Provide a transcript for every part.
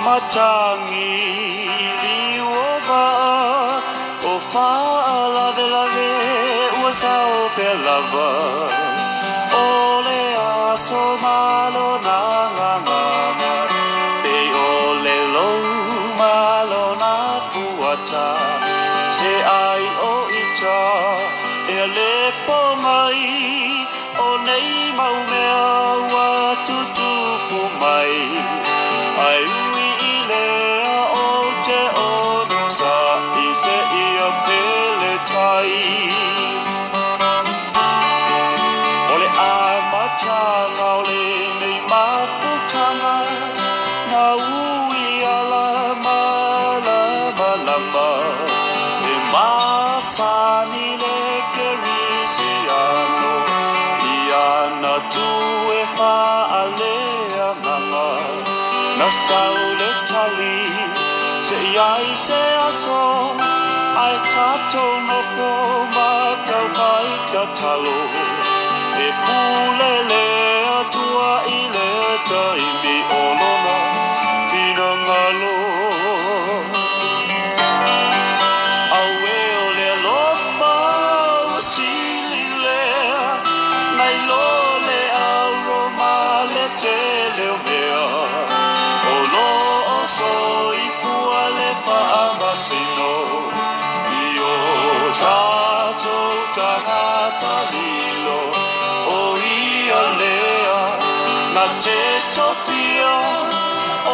matangi liuoga o fa lave lave ua sao pe lava o le aso malo na nganga pe o le lo malo na fuata se ai o ita e le po mai o nei mau mea ua tutupu mai ai ui i lea o te ono sa i se ia pele tai o le a matanga o le nei mafutanga na ui ala malama lama e masani le kerisi ano i ana tu e fa alea mama na saule tali se iai se aso ai tato no fo ma tau vai ta talo e pulele atua i le tai mi olona pina ngalo aue o le lofa o sili lea nai lo le auro ma le te leo mea o lo so i fua le whaamasino i o tato tangata lilo o ia lea na te tofia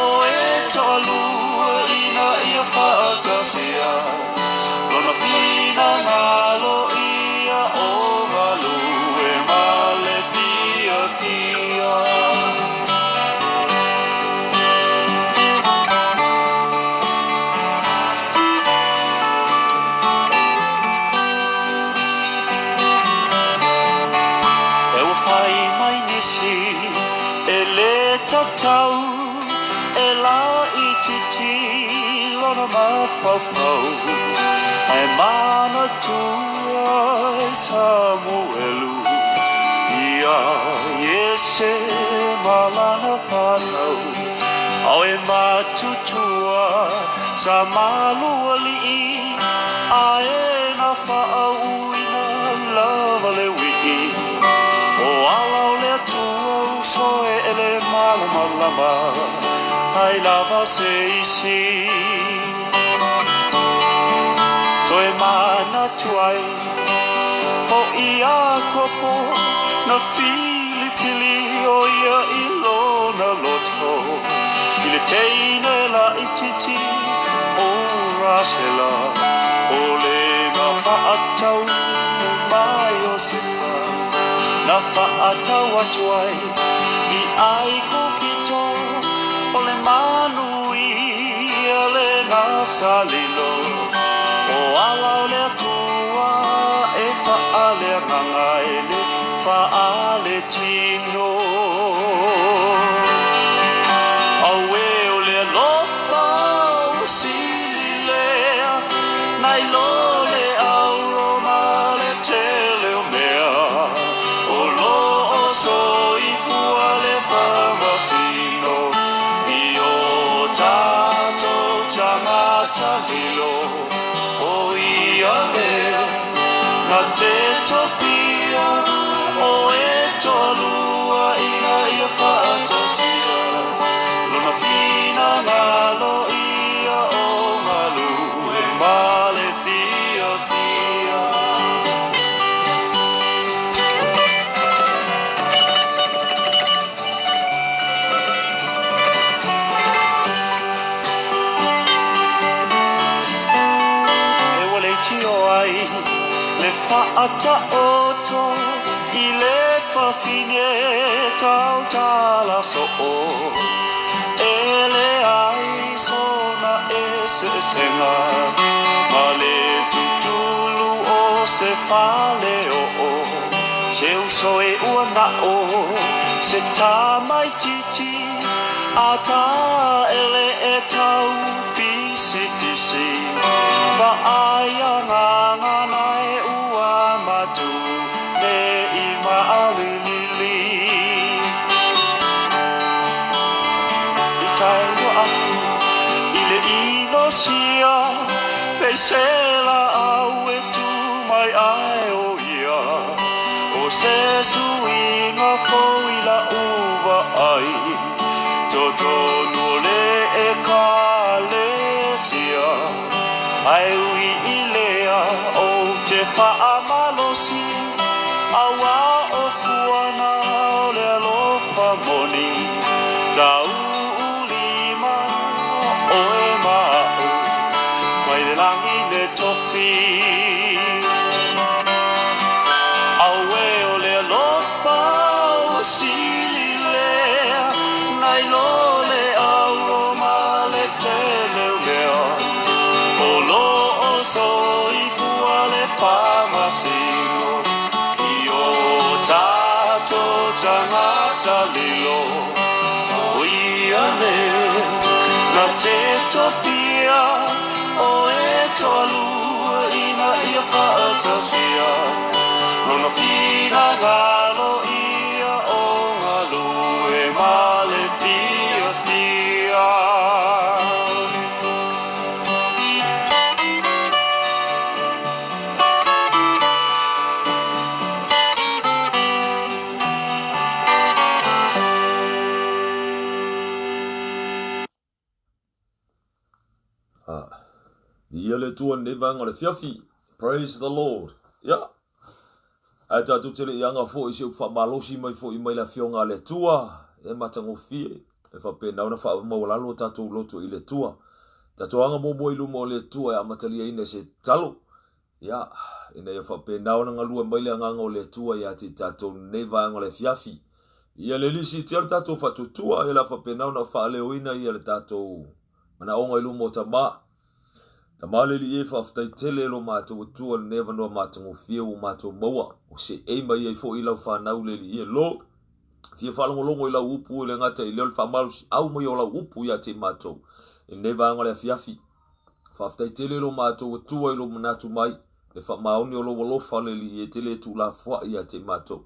o e tolua ina ia whaatasia lona fina ngalo ia o malu e male fia fia e le tatau e la i titi lona mawhawhau ai mana tua e Samuelu ia Iese malana whanau au e matutua sa malua li'i a e na whaauina lava le wi'i o alau le atua soe ele malama ai lava se isi toe mana tuai o ia kopo na fili fili o ia ilona loto i le teine la ititi o rasela o le na whaatau mai o sipa na whaatau atuai i ai kokito o le manui a le nasalilo o alau le atua e whaale nganga e le whaale tino aue o le lofa o sili lea nai lo le auro ma le tele o mea o lo o so i fua le whamasino i o tato tangata lilo o ia lea na te tofia o e tolua ina ia whaatasia lona fina ngalo ia o malu e male fia fia e wale tio ai le whaata oto i le whawhine tau tala so o e le ai sona e se senga ma le tutulu o se whale o se uso e ua na o se tā mai titi a tā ele e tau pisi pisi wa aia nganga nai ua matu me i maalili i tai ua afu se la au e tu mai ai o ia o se suinga foi la uva ai toto no le e kalesia ai ui ilea o te whaamalosi awa o fuana o le alofa moni tau ulima o e mao mai le langi le tofi awe o le alofa o sili lea nai lo le au o ma le te leo lea o lo o so i fua le whamasino i o tato tangata lilo o ia le na te tofia o e tolua ina ia whaatasia Lona fina galo ia o ngalo e male fia fia. Ia le tua nevanga le fiafi. Praise the Lord. Yeah. Ai tātou tere i anga fo i se uwha malosi mai fo i mai la fionga le tua. E matango fie. E whapena una wha mawalalo tātou loto i le tua. Tātou anga momo i lumo le tua e amatalia ine se talo. Ia. Ina ia whapena una ngalua mai le anganga o le tua ia te tātou neva anga le fiafi. Ia le lisi tia le tātou whatutua. Ia la whapena una wha leo ina ia le tātou. Mana onga i lumo ta maa. Ta male li e whaftai tele lo mātou tua le neva noa mātango fia o mātou maua. O se eima i fo i lau whanau le li e lo. Fia whalongolongo i lau upu i le ngata i leo le whamalusi au mai o lau upu ia te mātou. E neva anga le fiafi. Whaftai tele lo mātou tua i lo manatu mai. Le whamaoni o lo walofa le li e tele tu la fwa ia te mātou.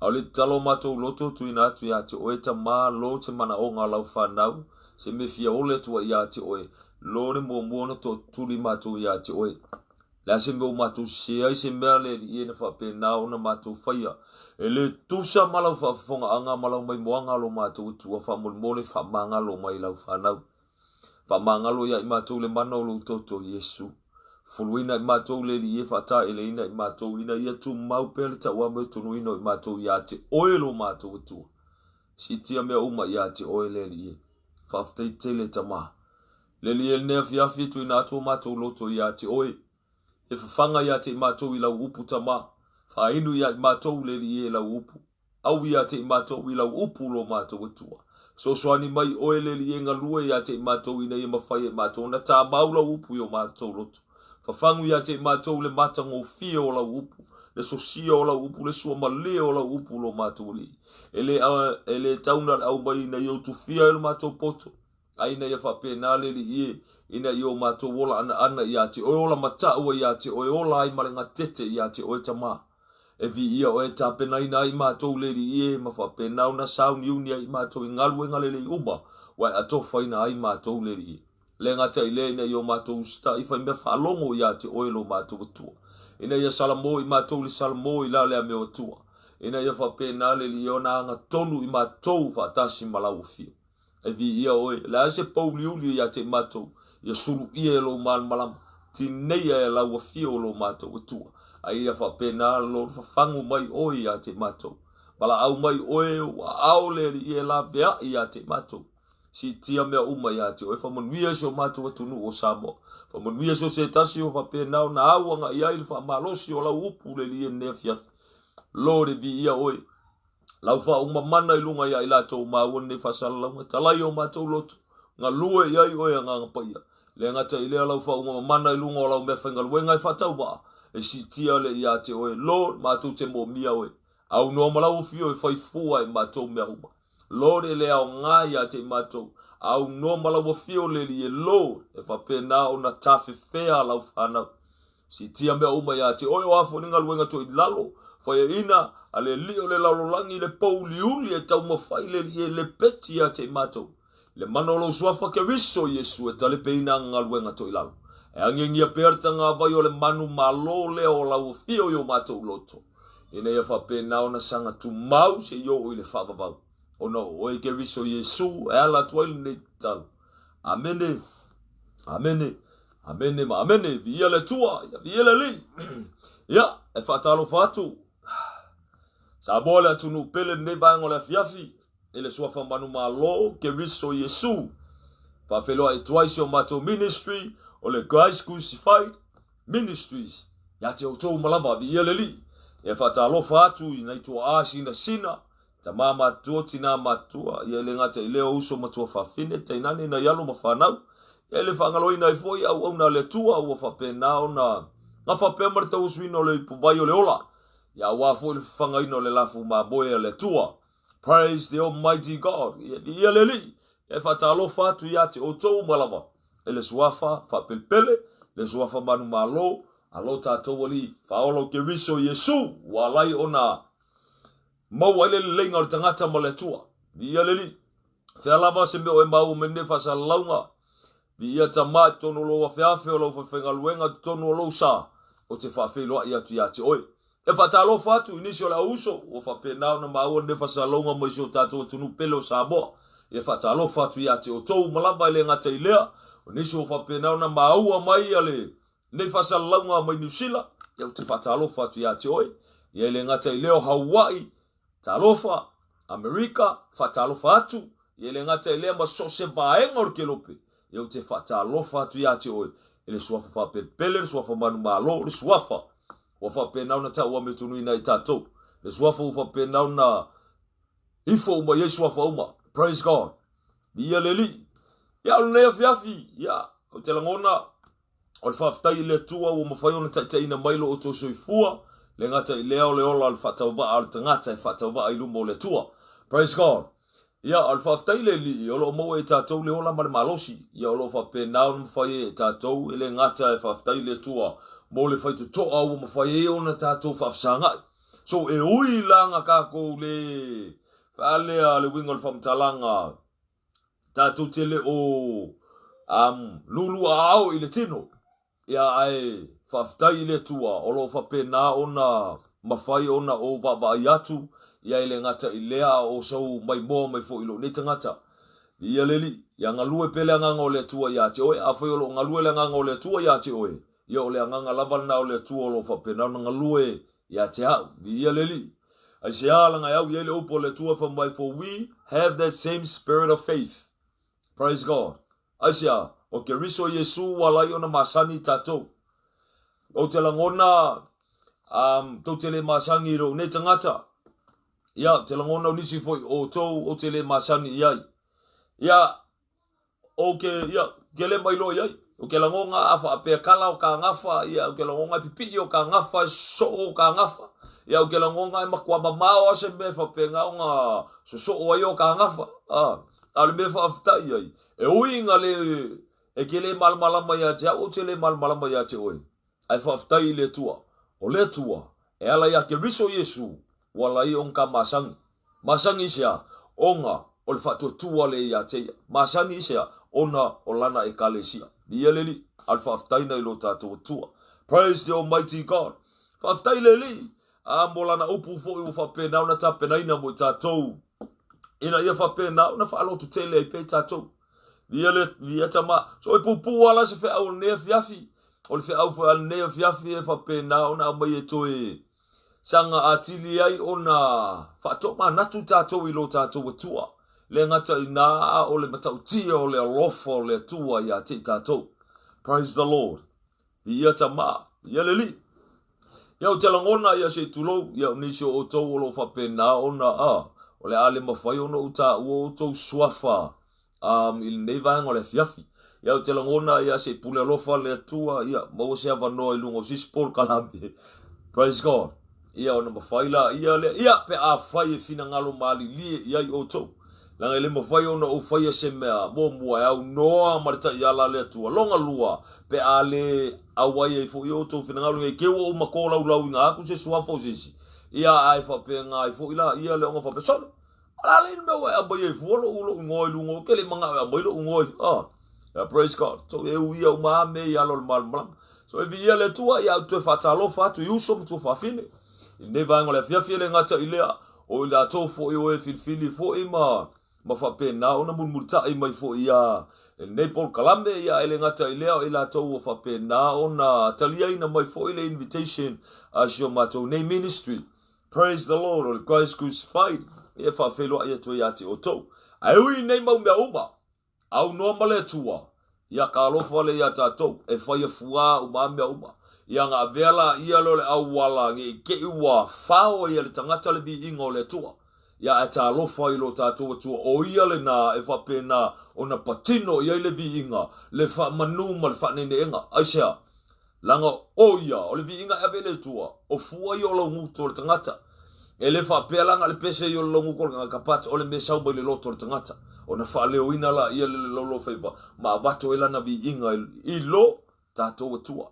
Au le talo mātou loto tu ina atu ia te oe ta mā lo te mana o ngā lau whanau. Se me fia ole tua ia te oe. Lore mo mona to tuli mātou ia te oe. La se me o mātou se ai se mea le i ena whapena o na mātou whaia. E le tusa malau whafonga anga malau mai moanga lo mātou tua whamolmole whamanga lo mai lau whanau. Whamanga lo ia i mātou le mana o lo toto Yesu. Fuluina i mātou le li e whata e le ina i mātou ina ia tu mau pele ta ua me tunu ino i mātou ia te oe lo mātou tua. Si tia mea uma ia te oe le li e. Whaftai tele ta maa. Le li el nea fiafi tu ina ato mātou loto ia te oe. E whawhanga ia te mātou i lau upu ta mā. Whainu ia mātou le li e lau upu. Au ia te mātou i lau upu lo mātou atua. So soani mai oe le li e ngalua ia te mātou ina i mawhai e mātou. Na tā mau lau upu i o mātou loto. Whawhangu ia te mātou le matango fia o lau upu. Le sosia o lau upu. Le sua male o lau upu lo mātou li. Ele tauna au mai ina i o tu fia e lo mātou poto. Aina ia whapena le li ie, ina i o mātou wola ana ia te oe ola mataua ia te oe ola ai marenga tete ia te oe tamā. E vi ia oe tāpena ina i mātou le li ie, ma whapena una sauni unia i mātou i ngalu e ngale le uma, wai atofa ina ai mātou le li ie. Le ngata i le ina i o mātou usta, i whai mea whalongo ia te oe lo mātou atua. Ina ia salamo i mātou li salamo i la lea meo atua. Ina ia whapena le li o na anga tonu i mātou whatasi malau fio. E vi ia oe, la se pauli uli ia te matou, ia suru ia lo man malam, ti neia e lau a fio lo matou atua. A ia whapena lo whafangu mai oe ia te matou. Bala au mai oe wa au le ia la vea ia te matou. Si tia mea uma ia te oe, whamanuia so matou atunu o Samoa. Whamanuia so se tasi o whapena o na auanga ia ili whamalosi o lau upu le lia nea fiafi. Lore vi ia oe. Lau wha uma mana i lunga ia i latou maua ne whasalaunga. Talai o mātou loto. Ngā lua i ai oe ngā ngapaia. Le ngata i lea lau wha uma mana i lunga o lau mea whainga luenga i whatau waa. E si tia le ia te oe. Lord, mātou te mō mia oe. Au noa malau fio e whaifua e mātou mea uma. Lord, e lea o ngā ia te mātou. Au noa malau fio le li e Lord. E whapena o na tawhi whea lau whanau. Si tia mea uma ia te oe o afo ninga luenga to i lalo. Whaia ina, a le lio le laurolangi le pauli uli e tau mawhai le li e le peti a te matou. Le manolo suafa ke wiso Yesu e tale peina ngā luenga to i lalo. E angengia pertanga vai o le manu malo le o lau fio yo matou loto. Ina ia whapena ona sanga tu mau se yo o le whapapau. Ona o e ke riso Yesu e ala tuaili ne tau. Amene. Amene. Amene ma amene. Via le tua. Via le li. Ia. E whatalo whatu. Sa bola atunu pele ne vango le fiafi. Ele sua whamanu malo ke riso Yesu. Whawheloa e tuaisi o matou ministry. O le Christ Crucified Ministries. Ia te o tō malama via le li. E whatalo whatu i nei tua asi na sina. Ta mā matua tina matua. Ia le ngata i leo uso matua whawhine. Te inani na yalo ma whanau. Ia le whangaloi na i foi au na le tua. Ua whapenao na. Nga whapea marita usuino le puvai o le ola. Ia wafo le whangaino le lafu maboe le tua. Praise the Almighty God. Ia le li. E whatalo whatu ia te o tō malama. E le suafa whapelpele. Le suafa manu malo. Alo tātou ali, whaolo ke riso Yesu, walai ona mau aile le leinga o tangata ma le tua. Via le li, whialama se meo e mau me ne whasa launga. Via ta mai tonu loa whiawhi o lau whawhenga luenga tonu o lau sa, o te whawhiloa i atu i ate oe. E whatalo whatu, inisi o la uso, o whapenao na mau ne whasa launga mo iso tātou tunu pele o Samoa. E whatalo whatu i ate o tou malamba i le ngata i lea, o nisi o whapenao na mau mai ale. Nei whasalaunga mai New Zealand, iau te whatalofa atu ia te oe. Ia le ngata i leo Hawaii, talofa, Amerika, whatalofa atu. Ia le ngata i leo masose vaenga o ke lope. Iau te whatalofa atu ia te oe. Ele suafa whapepele, le suafa manu malo, le suafa. Ua whapenau na tau ame tunui na i tātou. Le suafa ua whapenau na ifo uma, iei suafa uma. Praise God. Ia le li. Ia le nea fiafi, ia, o te langona. O le whaftai le tua o mawhai ona taitaina mailo o tō soifua. Le ngata i leo le ola al whatauwa al tangata e whatauwa i lumo le tua. Praise God. Ia al whaftai le li o lo maua e tātou le ola mare malosi. Ia o lo whapenao na mawhai e tātou e le ngata e whaftai le tua. Mo le whaitu toa o mawhai e ona tātou whafsangai. So e ui langa kako le whalea le wingo le whamtalanga. Tātou te le o lulu a au i le tino. Ia ai whaftai le tua, o lo whapena ona mawhai ona o wawai atu, ia ile ngata i lea o sau mai moa mai fo ilo, ne tangata. Ia leli, ia ngalue pele anganga o le tua ia te oe, a whai o lo ngalue le anganga o le tua ia te oe. Ia o le anganga lawana o le tua o lo whapena ona ngalue ia te hau. Ia leli, ai se alanga iau ia le upo le tua whamai, for we have that same spirit of faith. Praise God. Ai se a, o ke riso Yesu walai ona masani tātou. O te langona, tau te le masangi ro ne tangata. Ia, te langona o nisi foi o tau o te le masani iai. Ia, o ke, ia, ke le mailo iai. O ke langonga afa apea kala o ka ngafa. Ia, o ke langonga pipi o ka ngafa, so o ka ngafa. Ia, o ke langonga e makua mamao ase me fa penga o nga so o ai o ka ngafa. Ale me fa afta iai. E uinga le... E ke le malmalama ia te au, o te le malmalama ia te oe. Ai whaftai le tua. O le tua, e ala ia ke riso Yesu, wala i onka masangi. Masangi sea, onga, o le whatua tua le ia te ia. Masangi sea, ona o lana e kalesia. Ia le li, al whaftai na ilo tātua tua. Praise the Almighty God. Whaftai le li, a mo lana upu fo i whapenau na tapenaina mo tātou. Ina ia whapenau na whaalotu tele i pe tātou. Via tama, so e pupu ala se fe au ne fiafi. O le fe au fe al ne fiafi e whapena ona mai e toe. Sanga atili ai ona whatoma natu tātou i lo tātou tua. Le ngata i nā o le matau tia o le alofa o le tua i a te tātou. Praise the Lord. Via tama, ia le li. Iau te langona ia se tulou, iau nisi o tau o lo whapena ona o le ale mawhai ona uta ua o tau suafa. Il nei vanga le fiafi. Ia te langona ia se pule alofa le tua ia mau se avanoa i lungo sispol kalambi. Praise God. Ia ona mawhaila ia le ia pe a whai e fina ngalo maali lie ia i o tau. Langa le mawhai ona o whai se mea mo mua au noa marita i ala le tua. Longa lua pe a le awai e fo i o tau fina ngalo e kewa o makola ulau inga aku se suafa o sisi. Ia ai whape nga i fo ila ia le onga whape solo. Ala le me wa abai e fuolo ulo ngoi lungo ke le manga abai lo ngoi Praise God. So e uia uma me ia lo mal. So e via le tua ia tu fatalo fatu yusom tu fafine. Ne va ngole fia fia le ngata ilea o la to fo e fili fo e ma fa pena ona multa e mai fo ia. Ne Paul Kalambe ia ele ngata ilea ila to fa pena ona talia ina mai fo ile invitation as your mato ne ministry. Praise the Lord. Or Christ crucified. E fa felo ia to ia te o to. Ai ui nei mau mea uma. Au noa male tua. Ia ka alofa le ia tātou. E whaia fua uma mea uma. Ia ngā vela ia lole au wala. Nge ke iwa whao ia le tangata le vi ingo le tua. Ia e tā alofa i lo tātou tua. O ia le nā e whapena o na patino ia le vi inga. Le wha manu ma le whanene inga. Aisea. Langa o ia. O le vi inga e le tua. O fua i o lau nguto le tangata. E le whapelanga le pese i o longu kore ngā kapata o le me sauba i le loto le tangata. O na whaleo ina la ia le lolo whaipa. Ma wato e lana vi inga i lo tātou atua.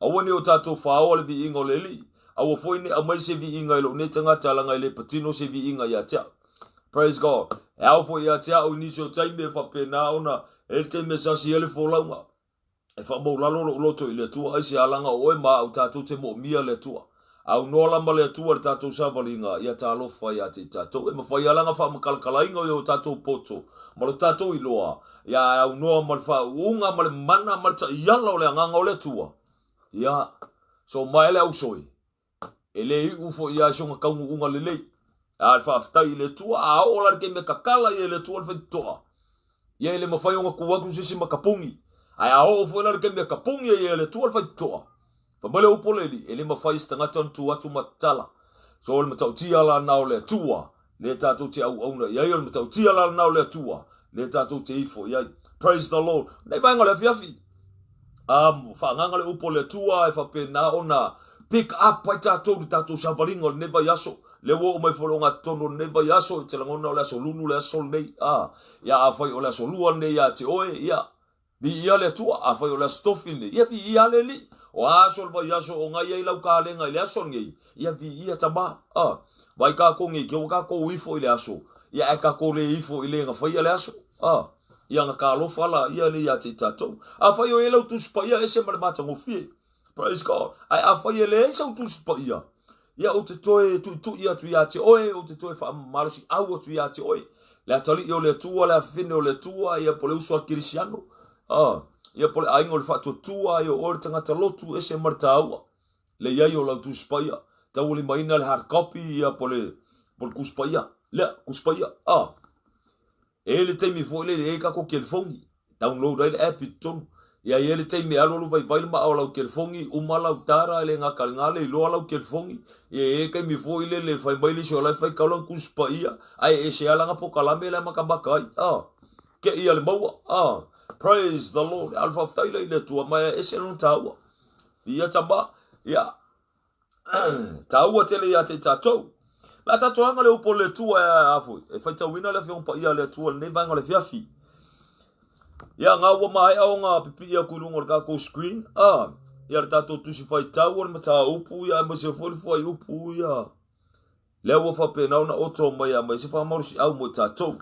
Awani o tātou whao le vi inga o le li. Awa foine a mai se vi inga i lo ne tangata langa i le patino se vi inga i a tia. Praise God. E au fo i a tia o nisi o taime e whapena o na e te me sasi ele fo launga. E whamau lalo loto i le tua aisi alanga o e ma au tātou te mo mia le tua. Au nola male tua le tātou savalinga ia tā lofa ia te tātou. E mawhai alanga wha makalakalainga i o tātou poto. Malo tātou i loa. Ia au noa male wha unga male mana male ta iala o le anganga o le tua. Ia. So mai le au soi. E le i ufo ia songa kaungu unga le lei. A le whaftai le tua. A ola ke me kakala i le tua le whaitoa. Ia le mawhai unga kuwaku sisi makapungi. Ai a ofo la ke me kapungi i le tua le whaitoa. Famale upoleli ele mafai stangata tu atu matala. So le matautia la nao le tua. Le tātou te au auna. Iai le matautia la nao le tua. Le tātou te ifo. Iai. Praise the Lord. Nei vainga le fiafi. Whanganga le upo le tua e whapena ona. Pick up pai tātou savalinga le neva yaso. Le wo mai wholonga tono neva yaso. Te langona o le aso lunu le aso nei. Ia a whai o le aso lua nei a te oe. Ia. Vi ia le tua a whai o le stofi nei. Ia vi ia le li. O aso le vai aso o ngai ai lau ka lenga i le aso ngei. Ia vi ia tama. Vai ka ko ngei, kia ka ko ifo i le aso. Ia e ka ko le ifo i le nga whai le aso. Ia nga ka alofa la, ia le ia te tatou. A whai o e lau tuspa ia e se mare matango fie. Praise God. Ai a whai e le e sau tuspa ia. Ia o te toe tu ia tu ia te oe, o te toe wha marosi au o tu ia te oe. Le atali i o le tua, le afine o le tua, ia po le usua kirisiano. Ia pole aingo le whātua tua i o ore tangata lotu e se marta aua. Le iai o lau tu spaia. Tau li maina le hard copy ia pole kuspaia. Lea, kuspaia. E le teimi fo le e kako ke le fongi. Download ai le app i tonu. Ia e le teimi alo vai vai ma au lau ke le fongi. Uma lau tara le ngā kalingale i loa lau ke le fongi. Ia e kai mi fo le fai mai le sio lai fai kaulang kuspaia. Ai e se alanga po kalame le makamaka ai. Ke ia le maua. Praise the Lord. Alfa ftaila ile tua mai ese non taua. Ia tamba. Ia. Taua tele ia te tatou. La tatoanga le upo le tua e afoi. E fai tauina le fiong pa ia le tua le vanga le fiafi. Ia ngā ua mai au ngā pipi ia kulunga le kako screen. Ia le tatou tusi fai taua le mata upu ia ma se foli fai upu ia. Le ua fa pena una oto mai a mai se fa marusi au mo tatou.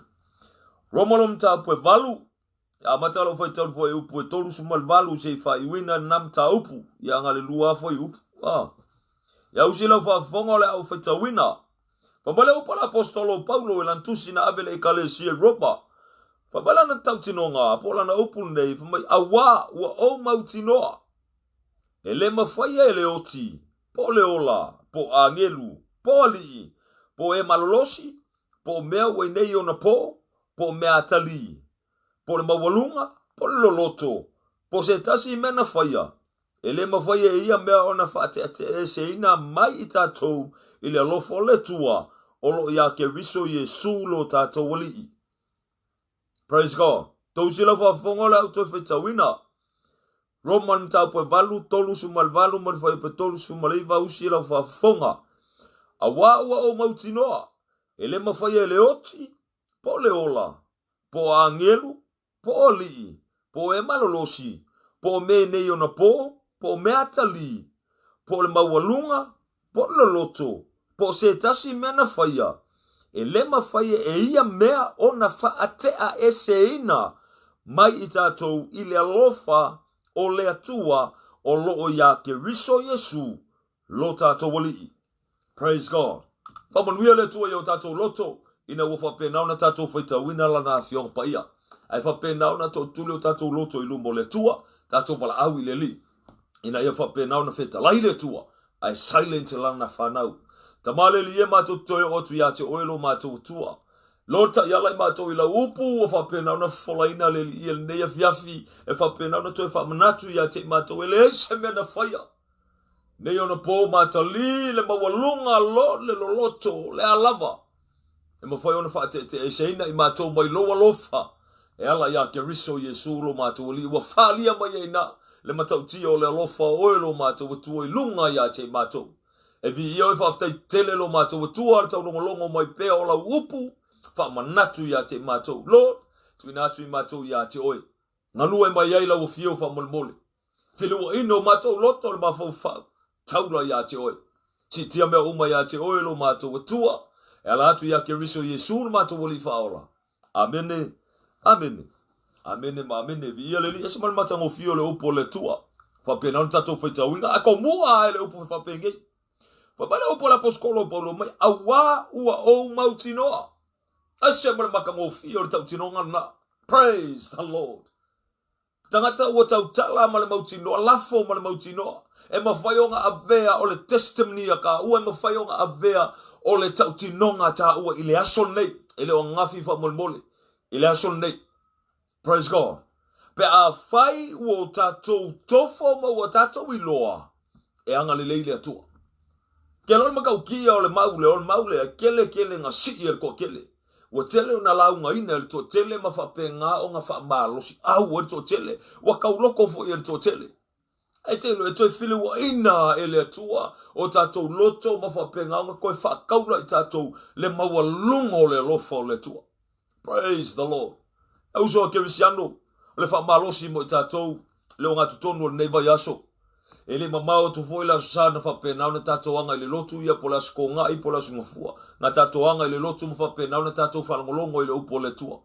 Romalom tapu e valu. A matalo foi tau foi upu e tolu sumal valu se fai wina nam ta upu. Ia ngale lua foi upu. Ia usila fa fonga le au foi tau wina. Fabale upa la apostolo Paulo e lantusi na avele e kale si e roba. Fabala na tau tinonga. Apola na upu nei. Famai awa ua o mau tinoa. E le mawhaia e le oti. Po le ola. Po angelu. Po ali. Po e malolosi. Po mea wai nei ona po. Po mea atali. Po le mawalunga, po le loloto, po se tasi mena whaia. E le mawhaia ia mea ona whaate e se ina mai i tātou i le alofo le tua o lo ia ke riso Yesu lo tātou wali. Praise God. Tau sila whafonga le auto e whaitawina. Roman tau pe valu, tolu sumal valu, man whai pe tolu sumal iwa usi la whafonga. A waua o mautinoa. E le mawhaia le oti, po le ola, po angelu, po li, po e malolosi, po me nei ona po me atali, po le mawalunga, po le loto, po se tasi mena whaia. E le mawhaia e ia mea ona whaatea e se ina, mai I tātou I le alofa o le atua o loo ia ke riso Yesu lo tātou wali. Praise God. Whamanuia le tua o tātou loto ina ua whapena na tātou whaitawina lana a whiong paia. Ai whapena na tō tule o tātou loto I lumo le tua, tātou wala au I le li. Ina ia whapena na whetalai le tua, ai silent lana whanau. Tamale li e mātou toi o tu ia te oelo mātou tua. Lota ialai mātou I la upu o whapena na wholaina le li ia nea fiafi e whapena na toi whamanatu ia te mātou ele ese mena whaia. Nei ona pō mātali le mawalunga lo le loloto le alava. E mawhai ona whaatete e seina I mātou mai loa lofa. E ala ia ke riso Yesu lo mātou li ua whalia mai eina le matau tia o le alofa oe lo mātou atua I lunga ia te mātou. E vi ia e whaftai tele lo mātou atua ar tau longolongo mai pēa o la upu whamanatu ia te mātou. Lord, tuina atu I mātou ia te oe. Ngalua e mai ei lau fio whamolimole. Whilua ino mātou loto le mawhau whau. Taula ia te oe. Si tia mea uma ia te oe lo mātou atua. E ala atu ia ke riso Yesu lo mātou wali whaola. Amene. Amene. Amene ma amene. Vi ia le li ese malmatango fio le upo le tua. Whapena on tatou whaitawina. Ako mua e le upo whapengei. Whabana upo la poskolo paulo mai. Awa ua o mautinoa. Ase malmatango fio le tautinonga na. Praise the Lord. Tangata ua tautala ma le mautinoa. Lafo ma le mautinoa. E mawhaionga avea o le testimony a ka ua e mawhaionga avea o le tautinonga ta ua I le aso nei. E le o ngafi whamolmole. I le aso nei. Praise God. Pe a whai ua o tātou tofo ma ua tātou I loa. E anga le leile atua. Ke lor makau kia o le maule a kele ngā si I le ko kele. Ua tele o na launga ina le tō tele ma whapenga o ngā whamalosi. Au e tō tele. Ua kauloko fo I le tō tele. E te lo e toi while wa ina e le atua o tātou loto ma whapenga o ngā koe whakaula I tātou le maua lungo le lofa o le tua. Praise the Lord. Au soa kerisiano, le whamalosi mo I tātou le o ngā tutonu o le neiva yaso. E le mamao tu foi la sana whapena o na tātou anga I le lotu ia po la skonga I po la sungafua. Ngā tātou anga I le lotu ma whapena o na tātou whalangolongo I le upo le tua.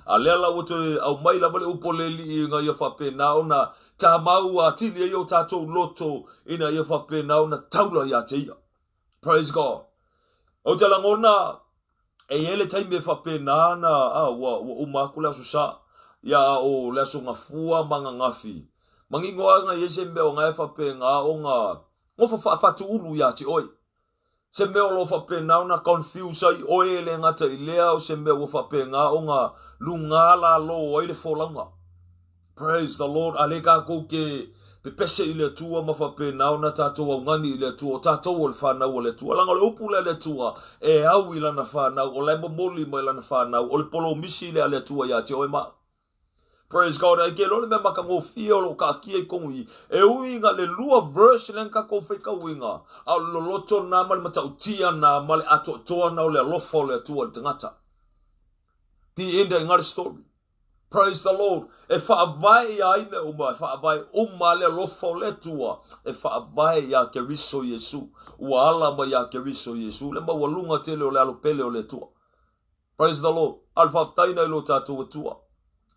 A lea la wote au mai la vale upo le li I ngā ia whapena o na tā mau a tili e o tātou loto ina ia whapena o na taula ia te ia. Praise God. O te langona e ele taime whapena na ua umaku lea susa ia o lea sunga fua manga ngafi. Mangingoa nga ye se meo ngai whapenga o ngā ngofa whatu ulu ia te oi. Se meo lo whapena o na confuse ai oe le ngata I lea o se meo whapenga o ngā lungala lo o ile wholanga. Praise the Lord. Aleka ko ke pepese I le tua ma whapena o na tātou au ngani I le tua o tātou o le whanau o le tua. Langa le upu le tua e au I lana whanau o le momoli mai lana whanau o le polo misi le tua ia te oi maa. Praise God. Ai ke lole me maka ngofia lo ka kia I kongi. E uinga le lua verse len ka kofeka uinga. Au loloto na mali matautia na mali ato toa na o le alofa o le tua le tangata. The end of the story. Praise the Lord. E whaavai ai me uma. E whaavai uma le alofa o le tua. E whaavai ia ke riso Yesu. Ua ala ma ia ke riso Yesu. Le mawalunga tele o le alopele o le tua. Praise the Lord. Alfaftaina ilo tātou tua.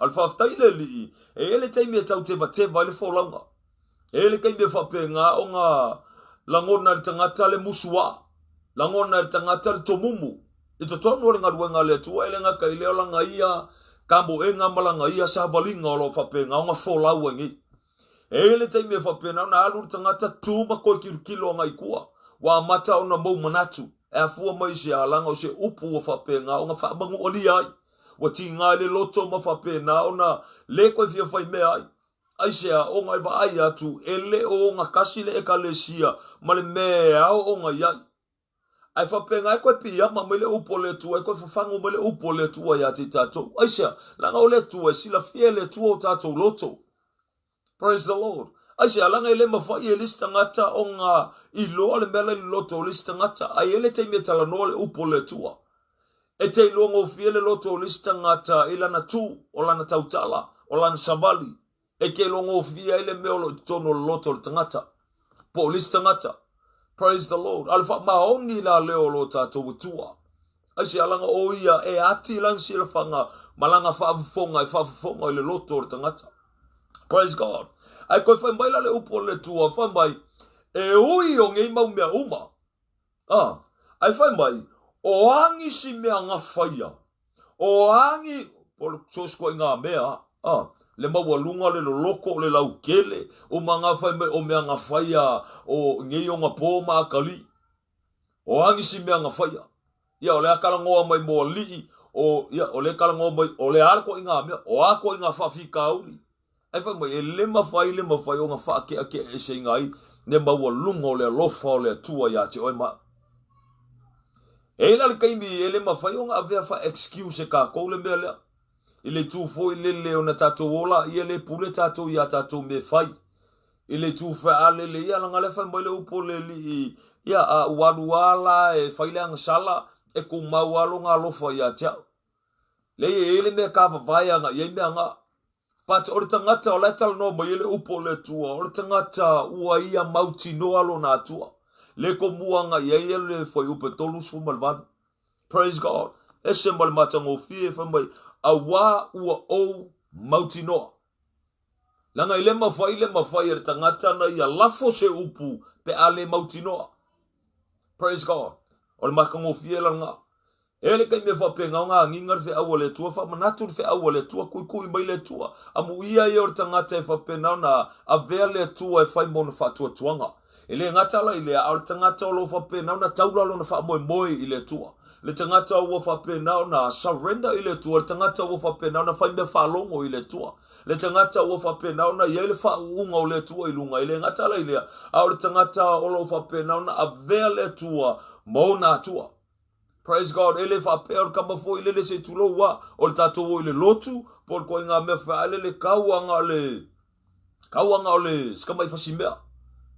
Alfaftai le li. E ele taimi e tau teva le wholanga. E ele kaimi e whapenga o ngā langona le tangata le musua. Langona le tangata le tomumu. I to tonu o le ngaruenga le tua. Ele ngā kai leo langa ia. Kambo e ngā malanga ia sa balinga o lo whapenga o ngā wholau engi. E ele taimi e whapenga o na alu le tangata tūma koe kirukilo o ngā ikua. Wa mata o na mou manatu. E a fua mai se alanga o se upu o whapenga o ngā whabangu o li ai. Wa ti ngā le loto ma whapena o na le koe fia whai mea ai. Ai sea o ngai wa ai atu e le o ngā kasi le e ka le sia ma le mea o ngai ai. Ai whapenga e koe pia ma me le upo le tua e koe whafango me le upo le tua ia te tātou. Ai sea langa o le tua e sila fia le tua o tātou loto. Praise the Lord. Ai sea langa e le mawhai e lista ngata o ngā I loa le mele le loto o lista ngata. Ai ele te me tala noa le upo le tua. E te ilongo fiele loto lista ngata ilana tu o lana tautala o lana sabali. E ke ilongo fia ile meo tono loto le tangata. Po lista ngata. Praise the Lord. Alfa maoni la leo lo tātou tua. ai se alanga o ia e ati lan sila fanga malanga whaafonga i le loto o le tangata. Praise God. Ai koe whai mai la le upo le tua, whai mai e ui o ngei mau mea uma. Ai whai mai, o angi si mea ngā whaia. O angi, po soskwa i ngā mea, le maua lunga le loko le lau kele, o mga whai mai o mea ngā whaia, o ngei o ngā pō maa kali. O angi si mea ngā whaia. Ia, o le akalangoa mai mo lii, o le akalangoa mai, o le arko i ngā mea, o ako i ngā whawhika auli. Ai whai mai, e lema whai o ngā whaake ake e se ngai, ne maua lunga o le alofa o le tua ia te oi maa. E la le kaimi e le mawhai o ngā avea wha excuse e kā kou le mea lea. I le tūfo i le leo na tātou ola, i le pule tātou i a tātou me whai. I le tūwha a le ia langa le whai mai le upo le li ia a uaruala e whaileanga sala e kou mau alo ngā lofa i a tiao. Le e le mea kā wawaianga i e mea ngā. Pata ore tangata o le tala no mai le upo le tua, ore tangata ua ia mauti no alo nā tua. Le ko muanga ye le foi upe tolu fu malvan. Praise God. Ese mal matango fie fa mai awa ua o mautino. Langa ile mafai le tangata na ia lafo se upu pe ale mautino. Praise God. Ol makango fie langa. Ele kai me fa penga nga ngingar fe awole tua fa manatu fe awole tua kui mai le tua. Amu ia ye or tangata e fa pena na avele tua e fai mon fa tua tuanga. Ele ngatala ile ar tangata o lo fa pena na taula lo na fa moi ile tua. Le tangata o fa pena na surrender ile tua, tangata o fa pena na fa me fa longo ile tua. Le tangata o fa pena na ye le fa unga o le tua ilunga ile ngatala ile ar tangata o lo fa pena na avele tua mona tua. Praise God. Ele fa per kama fo ile le se tulo wa o le tato ile lotu por ko nga me fa le kawanga o le skama fa simea.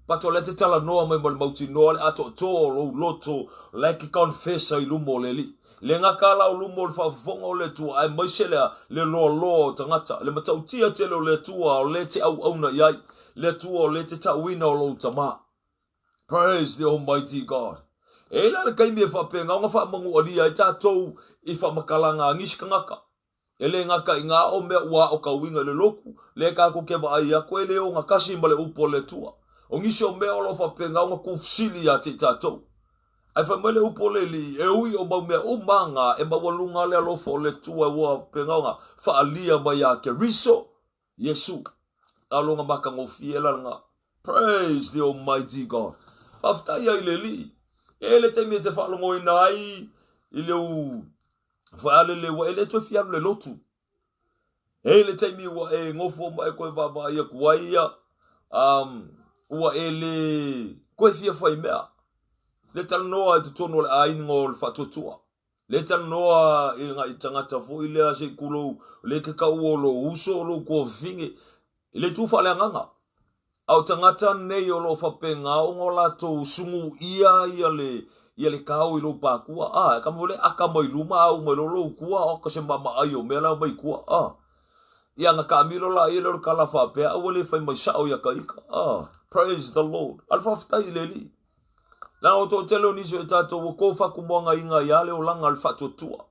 Pato le te tala noa mai mauti noa le ato lo loto le ki confessa i lumo le li. Le ngakala o lumo le whawonga o le tua ai maisele le lo tangata. Le matautia te le tua o le te au na iai. Le tua o le te tawina o lo tama. Praise the Almighty God. E la le kaimi e whapenga o ngā whamangu alia i tātou i whamakalanga ngiska ngaka. E le ngaka i ngā o mea ua o kawinga le loku. Le kako kewa ai a koe le o ngā kasi ma le upo le tua. O ngisi o mea o lo whapenga o ngā kufsili a te tātou. Ai whamele upo le li e ui o mau mea o manga e mawalunga le alofa o le tua ua penga o ngā whaalia mai a ke riso Yesu. Alonga maka ngofiela ngā. Praise the Almighty God. Whaftai ai le li. E le taimi e te whaalongo i nai i le u whaale le wa e le tue fiam le lotu. E le taimi wa e ngofo mai koe vava ia kuaia. Ua e le koe fia whai mea. Le tala noa e te tono le aingo le whatuatua. Le tala noa i ngā i tangata fo i lea se kulou. Le ke kau o lo uso o lo kua finge. I le tu whale anganga. Au tangata nei o lo whapenga o ngō lato sungu ia le kau i lo pākua. E kamole aka mai luma au mai lo kua o ka se mama ai o mea lau mai kua. Ia ngā kamilo la i le kala whapea au le whai mai sao ia ka ika. Praise the Lord. Alwhaftai le li. Lana o tō telo niso e tātou o kō whakumonga inga ia le o langa al whatuatua.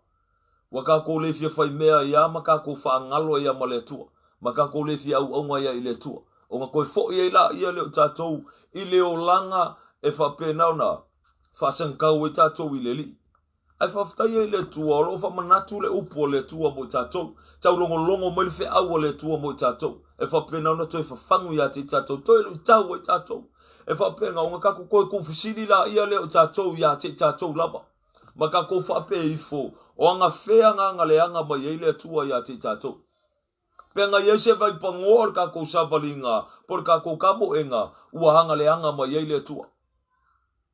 Waka kō le fia whai mea ia maka kō whaangalo ia ma le tua. Maka kō le fia au aunga ia i le tua. O ngā koe fo ia ila ia le o tātou i le o langa e whapenau na whasankau e tātou i le li. Ai whaftai e le tua o lo whamanatu le upo le tua mo tātou. Tau longo mai le au le tua mo tātou. E whapenau na toi whawhangu ia te tātou. Toi lu tau e tātou. E whapenga o ngā kako koe kufisiri la ia le o tātou ia te tātou lava. Ma kako whape ifo o anga whea ngā leanga mai e le tua ia te tātou. Penga yese vai pangoa kako savalinga por kako kamo enga ua hanga leanga mai e le tua.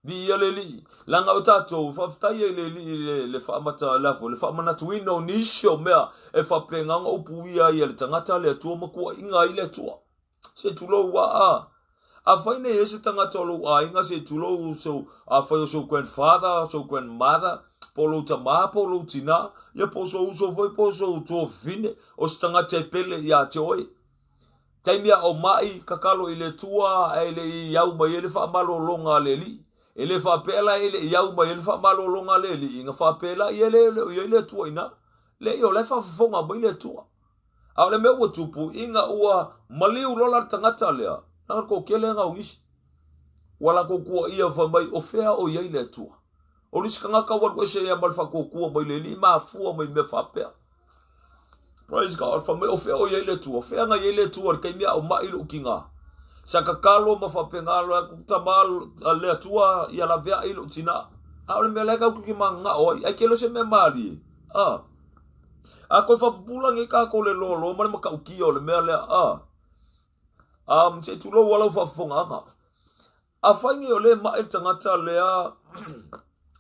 Bi ia le li. Langa o tātou whaftai e le li le whaamata lafo. Le whaamanatu ino nisio mea e whapenga ngā upu ia i le tangata le tua makua inga i le tua. Se tulo wa a. A whaine e se tangata lo a inga se tulo so a whai o so grandfather, so grandmother, polo tama, polo tina, ia poso uso voi poso tuo fine, o se tangata e pele ia te oi. Taimia o mai kakalo i le tua, e le iau mai e le whaamalo longa le li. ele fa pela ele iau mai ele fa malolonga le li inga fa pela ele tua ina le yo le fa fonga mai le tua au le meu tupu inga ua maliu lola tangata lea na ko kele nga ungisi wala ko kua ia fa mai o fea o ia le tua o liskanga ka wa se ya mal fa ko kua mai le li ma fu mai me fa pea. Praise God fa mai o fea o ia le tua fea nga ia le tua ke mia o mai lu kinga saka kalo ma fa pengalo ku tamal le tua ia la vea ilu tina au le mele ka ku ki manga o ai kelo se me mari a ko fa bulang e ka ko le lolo ma ma ka uki o le mele se tu lo wala fa fonga nga a faingi o le ma e tangata lea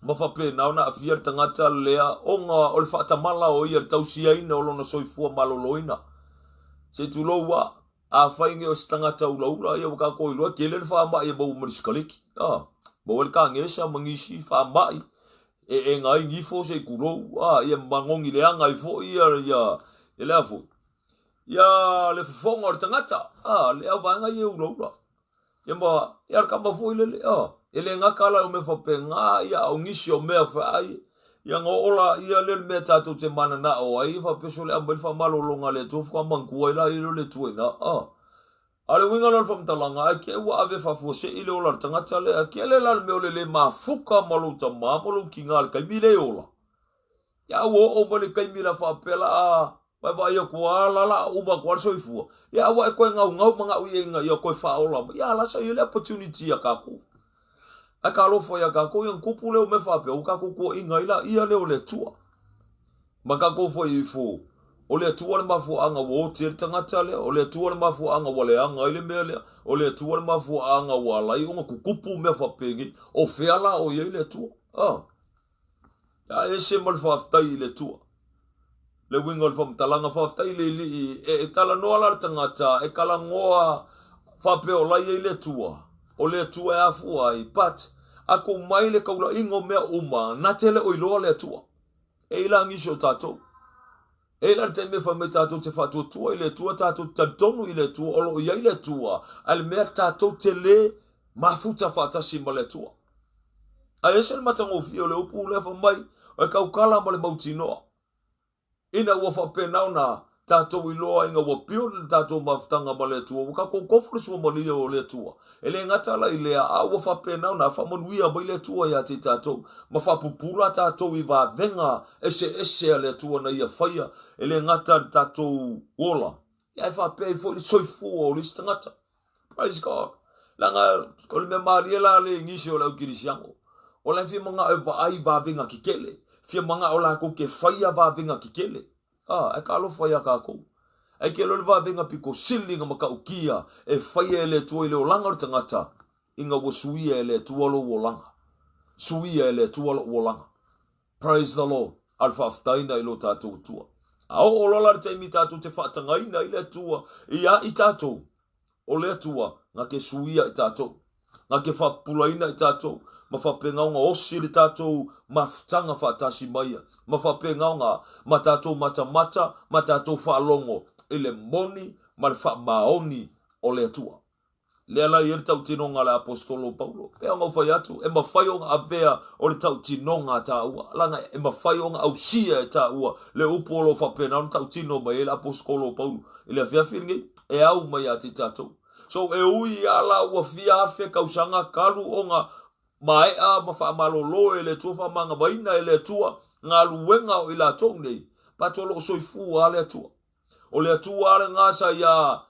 ma fa pe na na afia tangata lea o nga o le fa tamala o ia tausia ina o lona soifua maloloina se tu lo wa a faingi o tangata ula ia ka ko ilo ke le fa ma ia bo mriskaliki bo el ka ngesa mangisi fa mai e ngai ngi fo se kulo ia mangongi le anga i fo ia ele afo ia le fonga o tangata le avanga ia ula Yamba yar kamba fo ile ele ngakala o me fa penga ya o ngisi o me fa ai ya ngola ia le meta to te mana na o ai fa peso le ambel fa malo longa le to fa manku ila ile le tuina ale winga lor fam talanga ke wa ave fa fo se ile ola tanga tale ke le la me ole le ma fuka malo ta ma malo kingal kai mi le ola ya wo o bole kai mi la fa pela ba yo kwa la uba kwa so ifu ya wa ko ngau manga u yenga yo ko fa ola ya la so ile opportunity ya ka ku aka lo fo ya ka ku yon kupule o me fa pe o ka ku ko inga ila ia le ole tua maka ko fo ifu ole tua le mafu anga wo tir tanga tale ole tua le mafu anga wale anga ile mele ole tua le mafu anga wala i unga ku kupu me fa pegi o feala o ye ile tua ya ese mal fa tai ile tua le wingol fam talanga fa tai le tala no ala tangata e kala ngoa fa pe o la ile tua o le tua ya fu ai pat ako mai le kaula ingo me uma na tele o ilo le tua e ila ngisho tato e la te me fa me tato te fa tua ile tua tato tonu ile tua o ya ile tua al me tato tele mafuta fa tasima le tua a ese matango fio le upu le fa mai e kaukala ma le mautino ina wa fa pena na tato iloa inga wa pio tato maftanga male tua ka ko kofru so moni o le tua ele ngata la ile a wa fa pena na fa mon wi ba le tua ya ti tato ma fa pupura tato i va venga ese le tua na ia faia ele ngata tato wola ya fa pe fo so fu o listangata. Praise God langa o le mari la le ngisho la kirisiango o la fi manga e va ai va venga kikele fia manga ola ko ke faia va venga kikele e ka lo faia ka ko e ke lo va venga piko silinga maka ukia e faia le to ile olanga tangata inga wo suia le to lo wolanga suia le to lo wolanga. Praise the Lord alfa ftaina ilo tatu tua o lo la te mi tatu te fa tanga ina ile tua ia itato o le tua nga ke suia itato nga ke fa pulaina itato ma fa penga nga osi le tatou maftanga fa tasi maia ma fa penga nga ma tatou mata ma tatou fa longo ele moni ma fa maoni o le tua le la yer tau tinonga le apostolo Paulo e nga fa yatu e ma fa yo nga avea o le tau tinonga ta ua langa e ma fa yo nga ausia ta ua le upolo fa pena o tau tino ma ele apostolo Paulo ele afia filingi e au mai ati tatou so e ui ala ua fia afe kausanga kalu o nga mai ma fa malolo ele tu fa manga baina ele tua nga luenga o ila tongne patolo soifu ale tua o le tua ale ngasa ya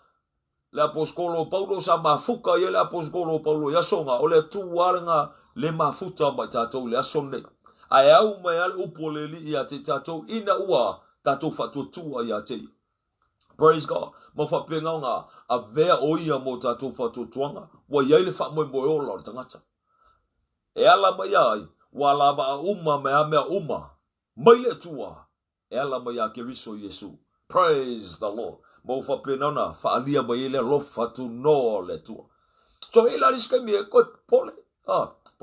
le apostolo Paulo sa mafuka ye le apostolo Paulo ya songa o le tua ale nga le mafuta ba tato le asonne ai au mai ale upoleli ya te tato ina ua tato fa tua ya te. Praise God ma fa penga nga a vea o ia mo tato fa tuanga wa ye le fa mo o lo tangata e ala mai ai wala ba uma me uma mai le tua e ala mai ke riso Yesu. Praise the Lord mo fa penona fa alia mai le lo fa tu no le tua so ila riska mi ko pole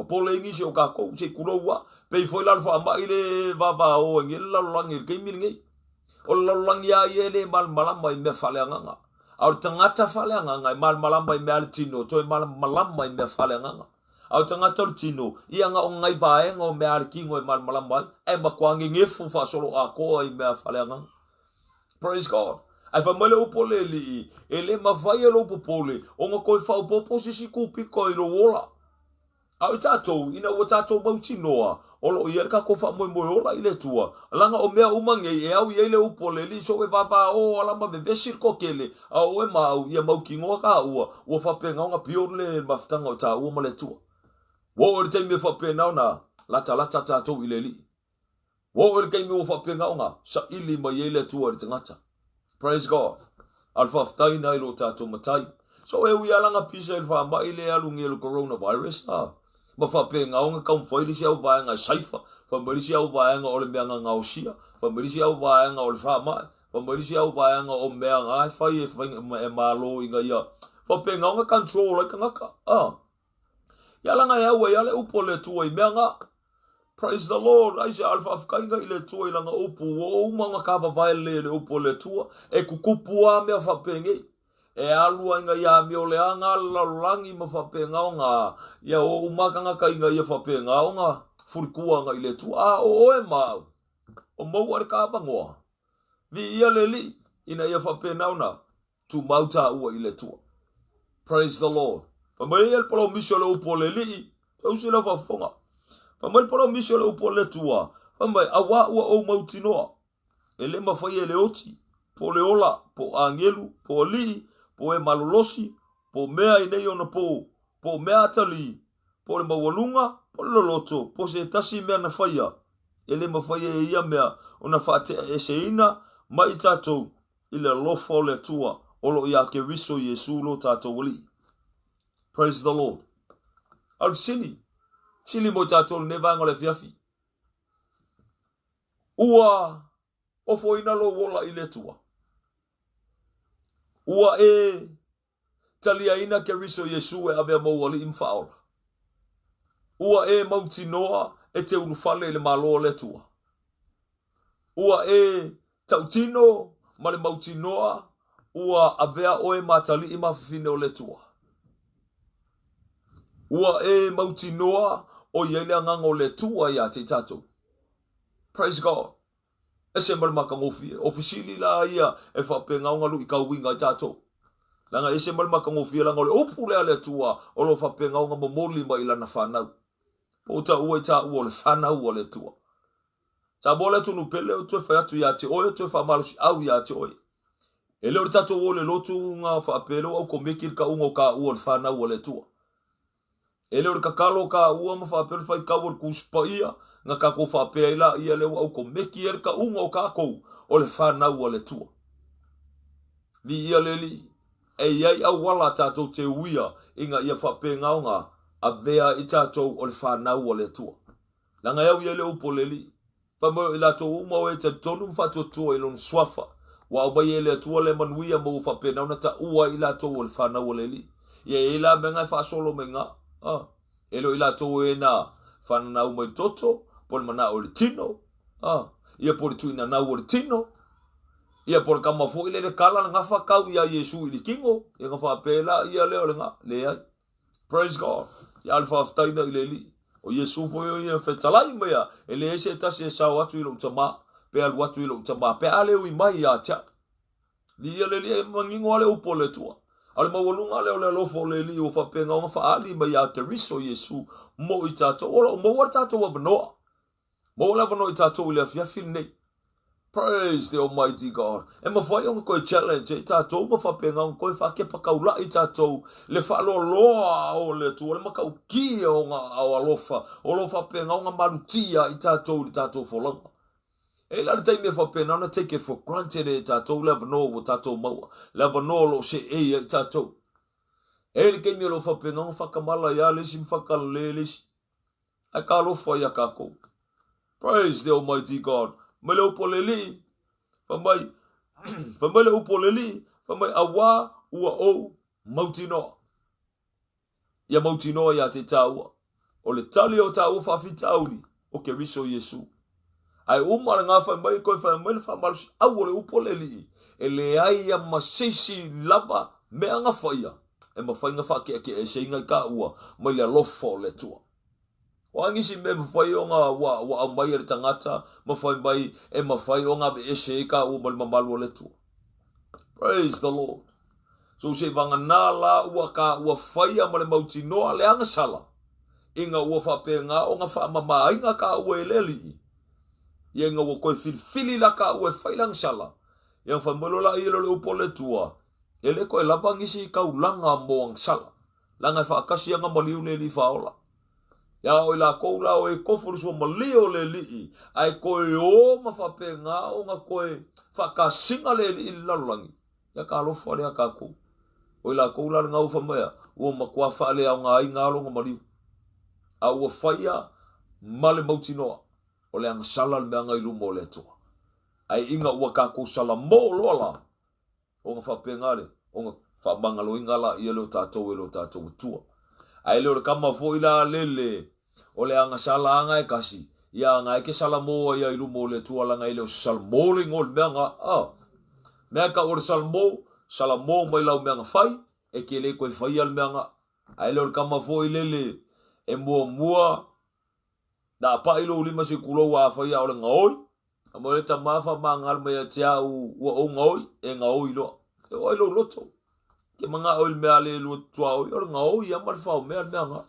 pole ngi o ka ko se kulowa pe foi la fa mai le va o ngi la langi ke mi ngi o la langi ya ye mal malam mai me fa le nganga au tangata fa le nganga mal malam mai me altino to mal malam mai me fa le nganga Au tangata tino ia nga o ngai vaenga o me alikingo e malmalama e makwangi ngefu fa solo a ko i me falenga. Praise God. Ai fa mele upole li ele mavai lo popole o nga koi fa popo sisi kupi ko i lo wola. Au tato ina o tato mautinoa o lo ia ka ko fa mo ola ile tua langa o mea umange e au ile upole li so e papa o ala ma vesir ko kele au e mau ia mau kingo ka o fa penga nga piole maftanga o ta o male tua. Wo o te me fa penga na lata tato ile li. Wo o ke me o fa penga nga sa ili ma ile tua ri ngata. Praise God. Alfa ftaina ilo tato matai. So e ui alanga pisa il fa ma ile alungi il coronavirus ma fa penga nga kam foi li sia va nga saifa fa mari sia va nga o le mea nga osia fa mari sia va nga o le fa ma fa mari sia va nga o mea nga fa e malo inga ia fa penga nga control ka nga ya langa ya wa ya le upole tu i mea nga. Praise the Lord. Aisha alfa afkainga ile tua ilanga upu o uma ka va le upole tua e kukupu a me fa penge e alua inga ya mi ole anga lalangi ma fa penga nga ya o umaka ka inga ya fa penga nga furkua nga ile tua o e ma o mo war ka bangoa vi ia leli ina ya fa penga na tu mauta u ile tua. Praise the Lord. Fa mai el polo misolo upole li o se la fa fonga fa mai polo misolo upole tua fa mai awa o mautinoa ele ma fa ele oti po le ola po angelu po li po e malolosi, po mea i nei ona po mea atali, po le mawalunga, po le loloto, po se tasi mea na whaia. E le mawhaia e ia mea, ona whaatea e se ina, mai tātou, i le lofa o le tua, olo ia ke riso Yesu lo tātou wali. Praise the Lord. Al sili mo tātou ne vanga le fiafi. Ua, ofo ina lo wola i le tua. Ua e talia ina ke riso Yesu e avea mawali imfaola. Ua e mautinoa e te urufale le malo le tua. Ua e tautino ma le mautinoa ua avea oe matali ima fine o le tua. Ua e mautinoa o yele angango le tua ya te tato. Praise God. Ese malmaka ngofie ofisili la ia e fa penga nga lu ka winga tato langa ese malmaka ngofie la ngole opule ale tua o lo fa penga nga momoli ma ila na fana po ta u ta u le fana u le tua ta bola tu no pele o tu fa tu ya te o tu fa malu au ya te o e le tato o le lotu nga fa pelo o ko mekir ka ungo ka u le fana u le tua e le ka kalo ka u ma fa pelo fa ka u ku spaia nga ka ko fa pe ila ia le au ko meki er ka ungo ka ko o le fana o le tua vi ia leli e ia au wala tato te uia inga ia fa pe nga a vea i tato o le fana o le tua langa ia le upoleli fa mo ila to uma e te tonu fa to to ilon swafa wa ba ye le tua le manuia mo fa pe na ta ua ila to o le fana o le li ia ila menga fa solo menga elo ila to e na fana o mo toto por mana o le tino ia por tuina na o le tino ia por kama fo ile le kala nga fa kau ia Yesu i kingo ia nga fa pela ia le o nga le ai praise God ia alfa ftaina ile li o Yesu fo ia fetalai mea ele ese tasi sa watu ilo tama pe al watu ilo tama pe ale u mai ia cha li ia le mangingo ale upole tua ale mawolunga le lofo le li o fa penga nga fa ali mai ia te riso Yesu mo i tato o mo wa tato wa banoa mo la banoa i tato ile fia finne. Praise the Almighty God. E ma fai on ko challenge i tato ma fa penga on ko fa ke pa kaula i tato le fa lo o le tu le ma ka ki o nga o alofa o lo fa penga on malutia i tato fo longa. E la te me fa penga na take it for granted i tato le banoa o tato mo le banoa lo se e i tato. E le ke me lo fa penga on fa kamala ya le sim fa ka le a ka lo fa ya ka ko. Praise the Almighty God. Mele upoleli, famai upoleli, famai awa ua o mautinoa. Ia mautinoa ia te taua. O le tali o taua whawhitauri o ke riso Yesu. Ai umara ngā famai koe famai whamarusi au o le upoleli. E le ai ia masisi lava mea ngā whaia. e mawhainga whake e seinga I ka ua, mai le lofo le tua. Wangisi me mawhai o ngā wa au mai e tangata, mawhai mai e mawhai o ngā e se ka ua mai mamalu le tua. Praise the Lord. So se vanga nā la ua ka ua whaia ma le mauti noa le anga sala. Inga ua whape ngā o ngā wha mama inga ka ua e leli. Ia inga ua koe fili la ka ua e whailang sala. Ia whamolo la i le upo le tua. E le koe lava ngisi kau langa mo ang sala. Langa e whaakasi anga maliu le li whaola. Ia o la kou la o e kofuru sua malio le li. Ai koe o ma whape ngā o ngā koe whaakasinga le li lalulangi. Ia ka alofa lea ka kou. O la kou la ngau whamea. Ua makua whaale au ngā i ngā longa maliu. A ua whaia male mauti noa. O le anga sala le meanga ilu mo le tua. Ai inga ua ka kou sala mo loa la. O ngā whape ngare. O ngā whamangalo inga la i leo tātou e leo tātou tua. Ai leo le kama fo ila lele. O le anga sala anga e kasi. Ia anga eke sala moa ia ilu mo le tua langa i leo sala mo le ngol meanga. Mea ka ore sala mo mai lau meanga whai. E ke le koe whai al meanga. Ai leo le kama fo ilele. E mua. Na pa ilo ulima si kulo wa whai a ole ngaoi. A mo le ta mawha ma ngal mea tia ua o ngaoi. E ngaoi loa. E o ilo loto. Ke mga oil mea le lua tua oi. Ole ngaoi ia mara whao mea meanga.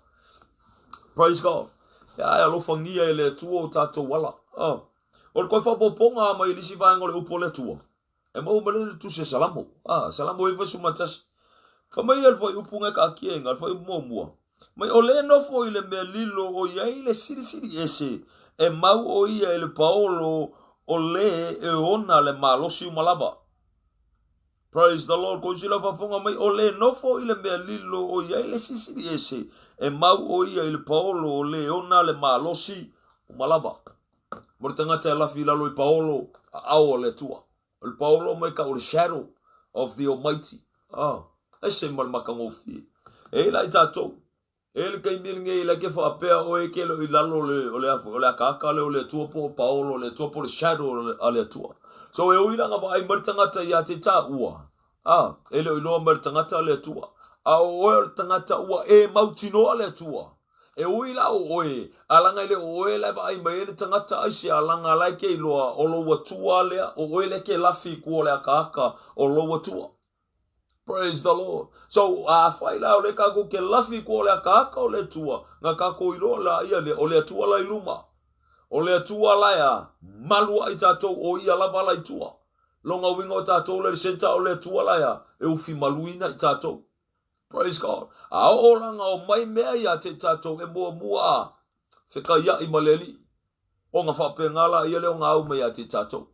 Praise God. Ya alo fangia e le tua o tato wala. Ole koe whapoponga ma ilisi vaenga le upo le tua. E mau malene tu se salamo. Salamo e vasu matasi. Ka mai alfa i upunga ka kienga, alfa i mua. Mai o le nofo i le mea lilo o iai le siri ese. E mau o ia i le paolo o le e ona le malosi umalaba. Praise the Lord. Ko sila fafonga mai o le nofo i le mea lilo o iai le siri ese. E mau o ia i le paolo o le ona le malosi umalaba. Moritanga te alafi lalo i paolo a ao le tua. El Paulo mai ka o the shadow of the Almighty. E se mal makangofi. E la i tatou. E le kai milinge i la ke whaapea o e ke lo i lalo o le akaka le o le tua po Paulo, le tua po le shadow a le tua. So e uiranga wa ai maritangata i a te tā ua. E le o iloa maritangata le tua. A o e tangata ua e mautinoa le tua. E uila o oe, alanga ile o oe lai ai mai ele tangata aisi alanga lai ke iloa o lo watua lea, o oe le ke lafi kua le aka o lo watua. Praise the Lord. So, whai lao le kako ke lafi kua le aka o le tua, ngā kako iloa la ia le, o le atua lai luma. O le atua lai a malua i tātou o ia lava lai tua. Longa winga o tātou le senta o le atua lai a, e ufi maluina i tātou. Praise God. A o langa o mai mea ia te tātou e mua whika ia i maleli. O ngā whape ngala ia leo ngā au mea te tātou.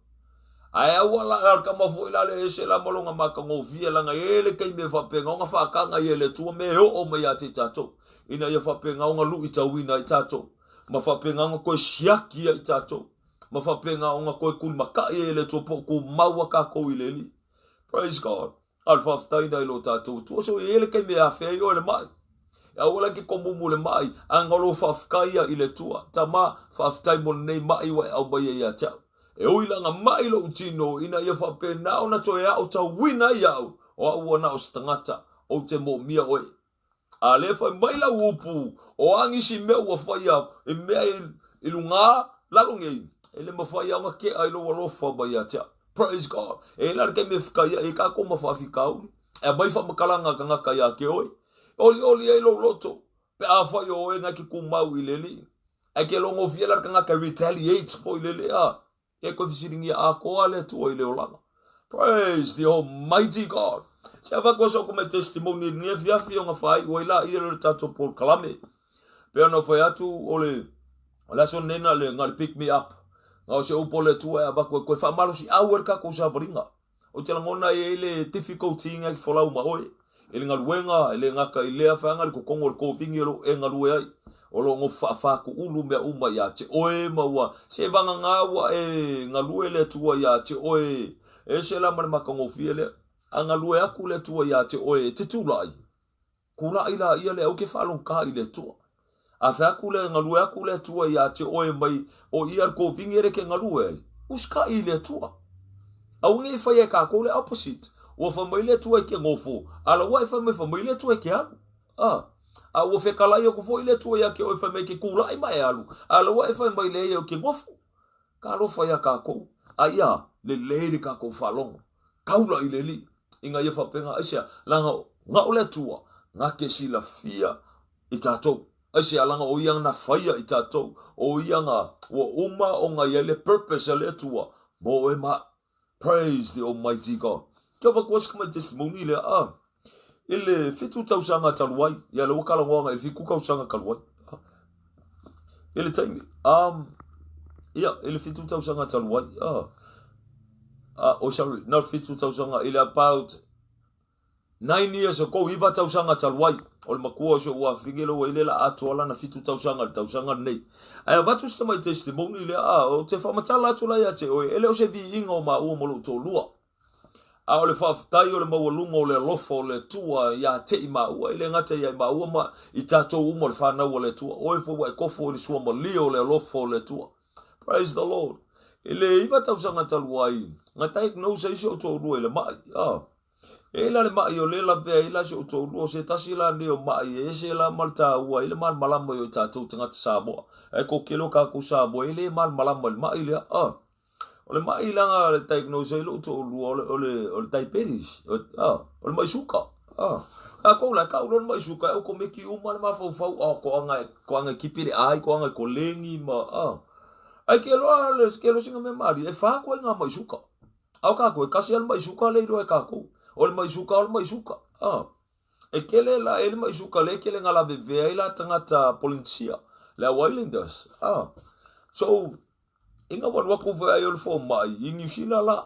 Ai au ala ar kama fo ila le ese la malonga maka ngofia langa ele kai me whape ngā whaakanga ia le tua me o mea te tātou. Ina ia whape ngā lu i tawina i tātou. Ma whape ngā koe siaki i tātou. Ma whape ngā koe kun maka i le tua po ku maua ka kou i leli. Praise God. Alfa ftaina i lo tātou tua. So ele kai me a whea i o le mai. A ola ki komumu le mai. Angolo whafkaia i le tua. Ta ma whaftai mo nei mai wa au mai e a tau. E oilanga mai lo utino ina ia whape nao na to e au ta wina i au. O au ana o stangata. O te mo mia oe. A le whai mai la upu. O angisi mea ua whai au. E mea i lunga lalongei. E le ma whai au ke ai lo walofa mai a tau. Praise God. E la ke me fkaia e ka ko ma whawhikau. E mai whamakalanga ka ngaka ia ke oe. Oli e lo loto. Pe a whai o e ngaki kumau i leli. E ke longo fiela ka ngaka retaliate fo i leli a. E koe fisiringi a koa le tua i leo langa. Praise the Almighty God. Se a whakua so ko me testimony ni e fiafi o ngā whai o i la i le tato Paul Kalame. Pe ana whai atu o le son nena le ngari pick me up. Ngau se upo le tua e a whakua koe whamaro si auer ka ko sa varinga. O te langona e le difficulty inga ki whalau ma oe. E le ngaruenga, e le ngaka i lea whangari ko kongo le kōwhingi e ngarue ai. O lo ngo whaafaku ulu mea uma ia te oe maua. Se vanga ngāua e ngalue le tua ia te oe. E se la mare maka ngofie le. A ngalue aku le tua ia te oe. Te tūlai. Kura ila ia le au ke whalong ka i le tua. A whaku le ngalue aku le tua ia te oe mai. O ia kōwhingi ere ke ngalue ai. Uska i le tua. Au nge whai e ka ko le opposite. o fa mai le tua ke ngofo ala wa fa mai fa mai le tua ke alu a o fe kala yo ko fo ile tua ya ke o fa mai ke kula ai mai alu ala wa fa mai le yo ke ngofo ka lo fa ya ka ko aya le ka ko fa long kaula ile li inga ye fa penga asia langa nga ole tua nga ke sila fia itato asia langa o yang na faya itato o yanga o uma o nga yele purpose le tua bo e ma praise the almighty God ke ba ko skuma testimony le ile fitu tausanga talwai ya le wakala wanga fiku ka usanga kalwai ile time yeah ile fitu tausanga talwai oh sorry not fitu tausanga ile about 9 years ago iba tausanga talwai ol makua so wa frigelo wa ile la atola na fitu tausanga nei ai batu stama testimony le o te fa matala tula ya te o ele o se vi ingo ma o mo to lua a ole fa tai ole ma lungo ole lofo le tua ya te ma o ile ngata ya ma o ma itato o mo fa na ole tua o fo wa ko fo ni so mo lio le lofo le tua praise the lord ile iba tausanga talwai ngata no se so to lua ile ma Ela le mai o le la ve ila se to ro se tasila ne o mai e se la malta wa ile mal malamo yo ta tu tanga sabo e ko kilo ka ku sabo ile mal malamo mai ile o le mai la le diagnose lo to o le diabetes o mai suka a ko la ka o mai suka o ko me ki o mal ma fo ko anga kipire ai ko anga ko lengi ma ai ke lo singa me mari e fa ko nga mai suka au ka ko ka se mai suka le ro e ka ko ol mai suka e kele la ele mai suka le kele ngala beve ila tangata policia la Wildlanders so inga wa ko va yo fo mai ingi sila la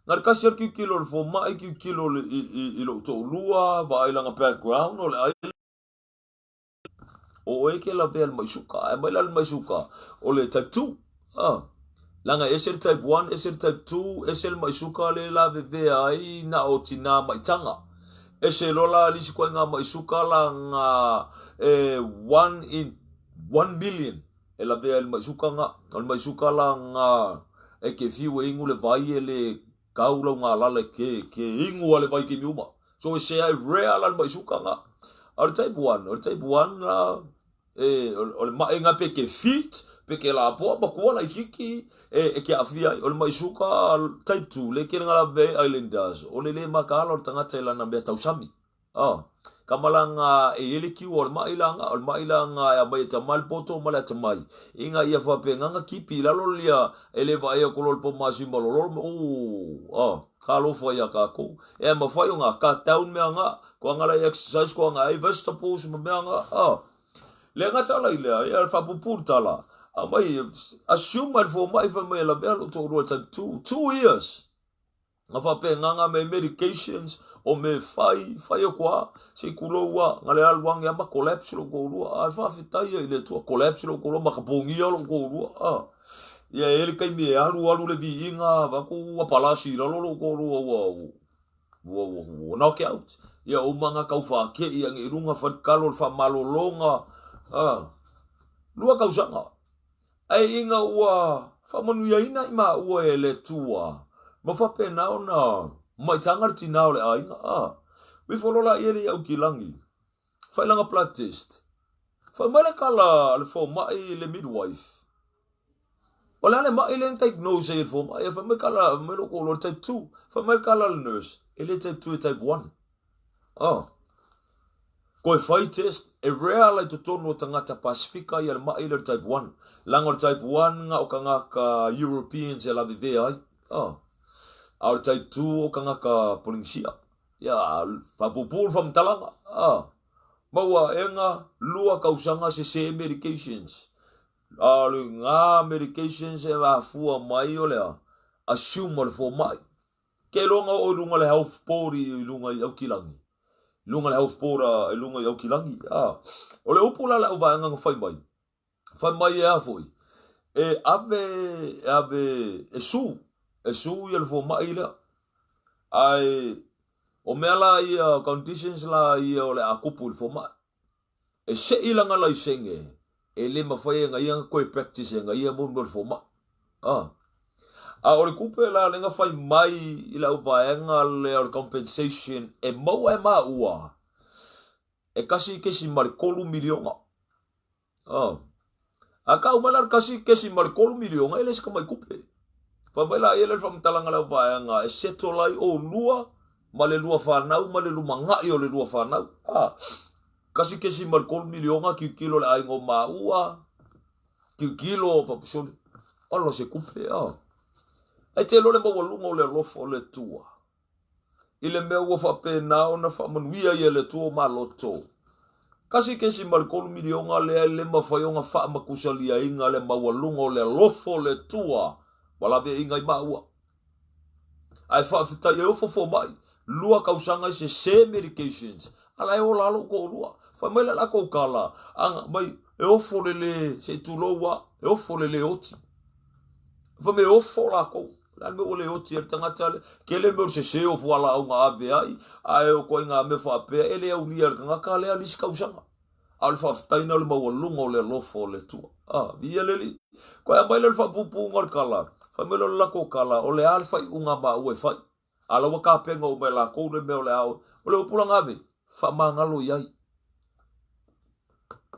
ngar ka ser ki kilo fo mai ki kilo i lo to lua va ila nga background o e kele bel mai suka e mai la mai suka o le type 2 langa esel type 1 esel type 2 esel mai suka le la beve ai na o tina mai tanga esel ola li si ko nga mai suka la nga 1 in 1 million e la beve mai suka nga on mai suka la nga e ke fiu ingu le vai le kaula nga la le ke ingu le vai ke miuma so se ai rare la mai suka nga al type 1 o le mai nga pe ke fit peke la po ba ko la hiki e ke afia o mai suka type 2 le ke ngala be Islanders o le makala o tanga tela na be tausami kamalanga e ele ki o mai langa ya mai tamal poto mala tamai inga ia fa pe nga kipi la lo lia ele va ia ko lo po masimo lo kalo fo ya ka ko e ma fa nga ka town me nga ko ngala exercise ko nga i vegetables me nga le nga tala ile ya fa pupur tala mai assume for my family la belo to ro ta 2 years nga fa pe nga me medications o me fai kwa se kuloa ngale alwang ya ma collapse lo ko alfa fitai ile to collapse lo ko ma kapongi lo ko ya ele kai me alu le vinga va ko palasi lo ko wo knockout ya o manga ka fa ke yang irunga fa kalo fa malolonga lua ka usanga ai inga ua whamanu ia ina ima ua e le tua. Ma whape nao na mai tangarti nao le ainga. Wifolola ere au ki langi. Whailanga blood test. Whamaila kala le fo mai le midwife. Wala le mai le diagnose e fo mai. Whamaila kala melo ko type 2. Whamaila kala le nurse. Ele type 2 e type 1. Koe whai test, e rea lai to tonu o tangata Pasifika i al mai le type 1. Langor type 1 nga o ka ngaka Europeans e la vive ai. Au type 2 o ka ngaka Polingsia. Ya, whapupul whamtalanga. Maua e nga lua kausanga se medications. Alu nga medications e wafua mai o lea. Assume o le fo mai. Ke longa o lunga le health pori i lunga i au kilangi. Lunga le health pora e lunga i au kilangi. O le upula la uva nga whai mai. Whai mai e afoi. E ave e su i al fo mai lea. Ai o mea la ia conditions la ia o le akupu il fo mai. E se ilanga lai senge. E le mawhai nga ia koe practice nga ia mungo il fo mai. A o le kupe la lenga fai mai i la uvaenga le o le compensation e maua e maua. E kasi kesi marikolu milionga. A ka umala kasi kesi marikolu milionga ele ska mai kupe. Fa mai la ele fa mtalanga la uvaenga e seto lai o lua ma le lua whanau ma le lumangai o le lua whanau. Kasi kesi marikolu milionga ki kilo le aingo maua. Ki kilo fa pisoni. Alo se kupe ai te lole maua lunga o le lofo le tua. Ile mea ua whapena o na whamanuia i le tua ma loto. Kasi kesi marikolu milionga le le mawhaionga whaamakusalia inga le maua lunga o le lofo le tua. Wala vea inga i maua. Ai whaafitai e ofo mai. Lua kausanga i se medications. Ala e o lalo ko lua. Whamaila la ko kala. Anga mai e ofo le se tuloa. E ofo le oti. Whame ofo la ko. Lan me ole oti er tangata le ke le me se o fuala au nga ave ai o ko nga me fa pe ele au ni er nga ka le ali ska usanga al fa taina le mawa lungo le lofo le tua via le li ko ya baile fa pupu ngor kala fa me lo la ko kala o le alfa i unga ba u fa ala wa ka penga o me la ko le me ole au o le pula nga ave fa mangalo yai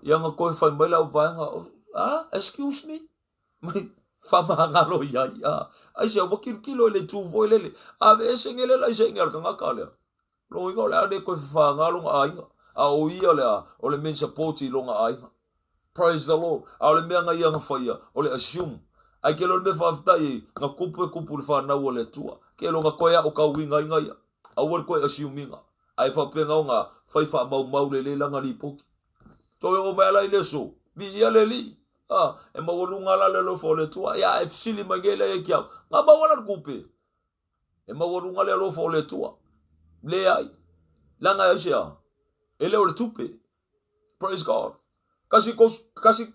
yang ko fa me la va nga excuse me Famangalo ya ai se o kilo le tu voi le ave sengele la sengal ka ngakale lo ingo la de ko fangalo ai a o ia le o le men support lo nga ai praise the lord a le me nga yang faia o le assume ai ke lo me fa ftai nga kupu fa na o le tua ke lo nga koya o ka winga inga ia a o ko assume nga ai fa penga nga fa mau le la nga li poki to o ba la ile so bi ia le li e mawalunga la le lofo le tua ya e fsili magele e kia nga mawala kupe e mawalunga le lofo le tua le ai langa ya sia ele o le tupe praise god kasi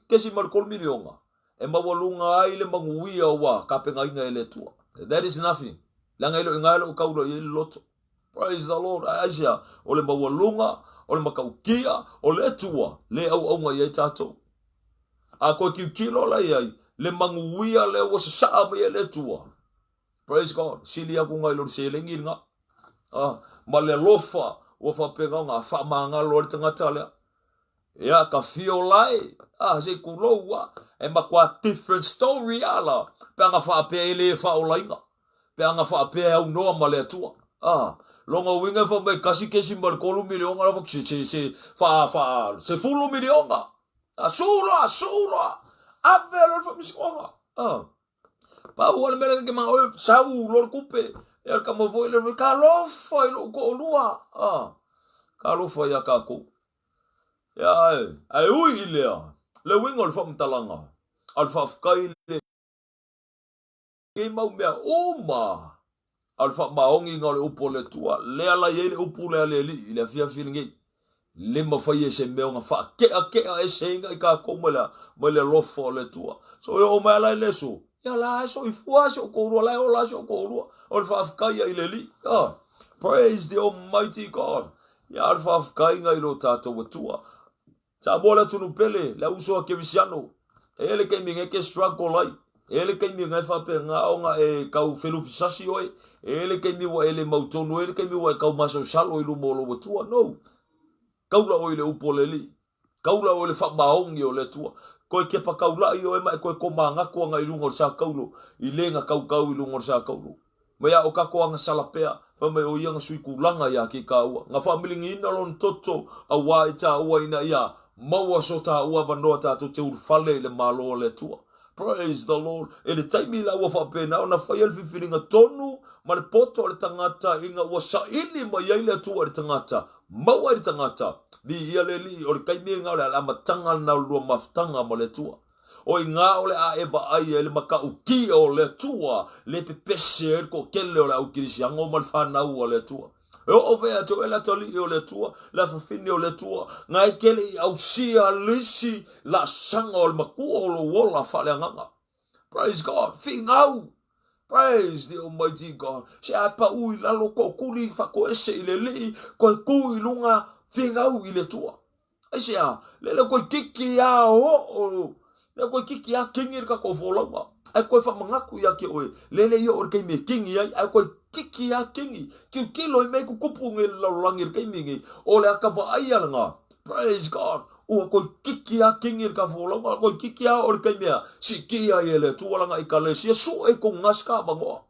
kesi markol milionga e mawalunga ai le manguia wa kapenga inga ele tua that is nothing langa ilo ngalo kaulo ile loto praise the lord asia o le mawalunga o le makaukia o le tua le au nga ye tato a ko ki kilo la ai le manguia le o sa me le tua praise god silia ku ngai lo se le nginga ma le lofa o fa pega nga fa manga lo tanga tale ya ka fio lai se ku lo wa e ma kwa different story ala pe nga fa pe le fa o lainga pe nga fa pe au no ma le tua longa winga fa me kasi kesi markolu milionga la fa se fulu milionga Sula, avelo fa misonga. Pa wala mele ke ma o sa u lor kupe. El ka mo foi le ka lo foi lo ko lua. Ka lo foi ya ka ko. Ya ai ui ile. Le wingol fa mtalanga. Al fa kai le. Ke mau me uma. Al fa maongi ngol upo le tua. Le ala ye le upo le ale li. Le fia feeling le mafai se me nga fa ke e senga ka ko mala lofo le tua so o mala le so ya la so i fua so ko ro la o la so ko ro o fa ka ya ile li praise the almighty god ya fa ka nga ilo tato tua sa bola tu no pele la uso ke visiano ele ke mi ke struggle lai ele ke mi nga fa pe nga o nga e ka u felu fisasi oi ele ke mi wa ele mautono ele ke mi wa ka maso salo ilu molo tua no kaula o ile upoleli kaula o le fa maongi o le tua ko ke pa kaula i o e mai ko manga ko nga ilungo sa kaulo i lenga kau ilungo sa kaulo mai o ka ko nga salapea fa mai o ia nga sui kulanga ya ki ka nga family ngina lon toto a wa ita wa ina ia maua so ta wa vanoa ta to te urfale le malo le tua praise the lord ele taimi la wa fa pena ona fa yel fifiringa tonu ma le poto le tangata inga wa sa ili mai ile tua le tangata maua i tangata bi ia le li o le kaimi nga o le alamatanga na lua maftanga mo le tua o i nga o le a eva ai e le maka uki o le tua le pepese ko kele o le au kirisiango ma le whanau o le tua o vea to ela toli o le tua la fafini o le tua nga i kele i au sia lisi la sanga o le makua o lo wola fale nganga praise god fingau praise the almighty god se apa ui lalo ko kuli fa ko ese ile li ko kui lunga finga u ile tua ai se le ko kiki ya o Le koe kiki a kingi ka ko folanga. Ai koe whamangaku ia ke oe. Lele ia ore kei me kingi ai. Ai koe kiki a kingi. Kiu kilo i mei ku kupu nge laulangi kei mingi. O le aka wa ai alanga. Praise God. Ua koe kiki a kingi ka folanga. Koe kiki a ore kei mea. Si kia i ele tualanga i ka lesia. Su e ko ngaska bangoa.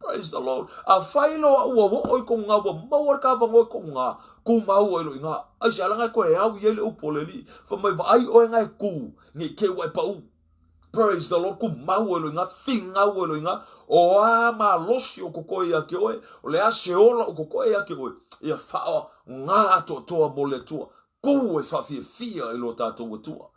Praise the Lord. A whailo a ua wo oi ko ngā wa mawar ka wangoi ko ngā. Ko mau oi lo i ngā. Ai si alanga koe au i ele upoleli. Whamai wa ai oi ngai ku. Ngi ke wai pau. Praise the Lord. Ko mau oi lo i ngā. Whinga oi lo i ngā. O a ma losi o kokoe a ke oe. O le a seola o kokoe a ke oe. Ia whao ngā toa mo le tua. Ko e whawhia fia i lo tātou tua.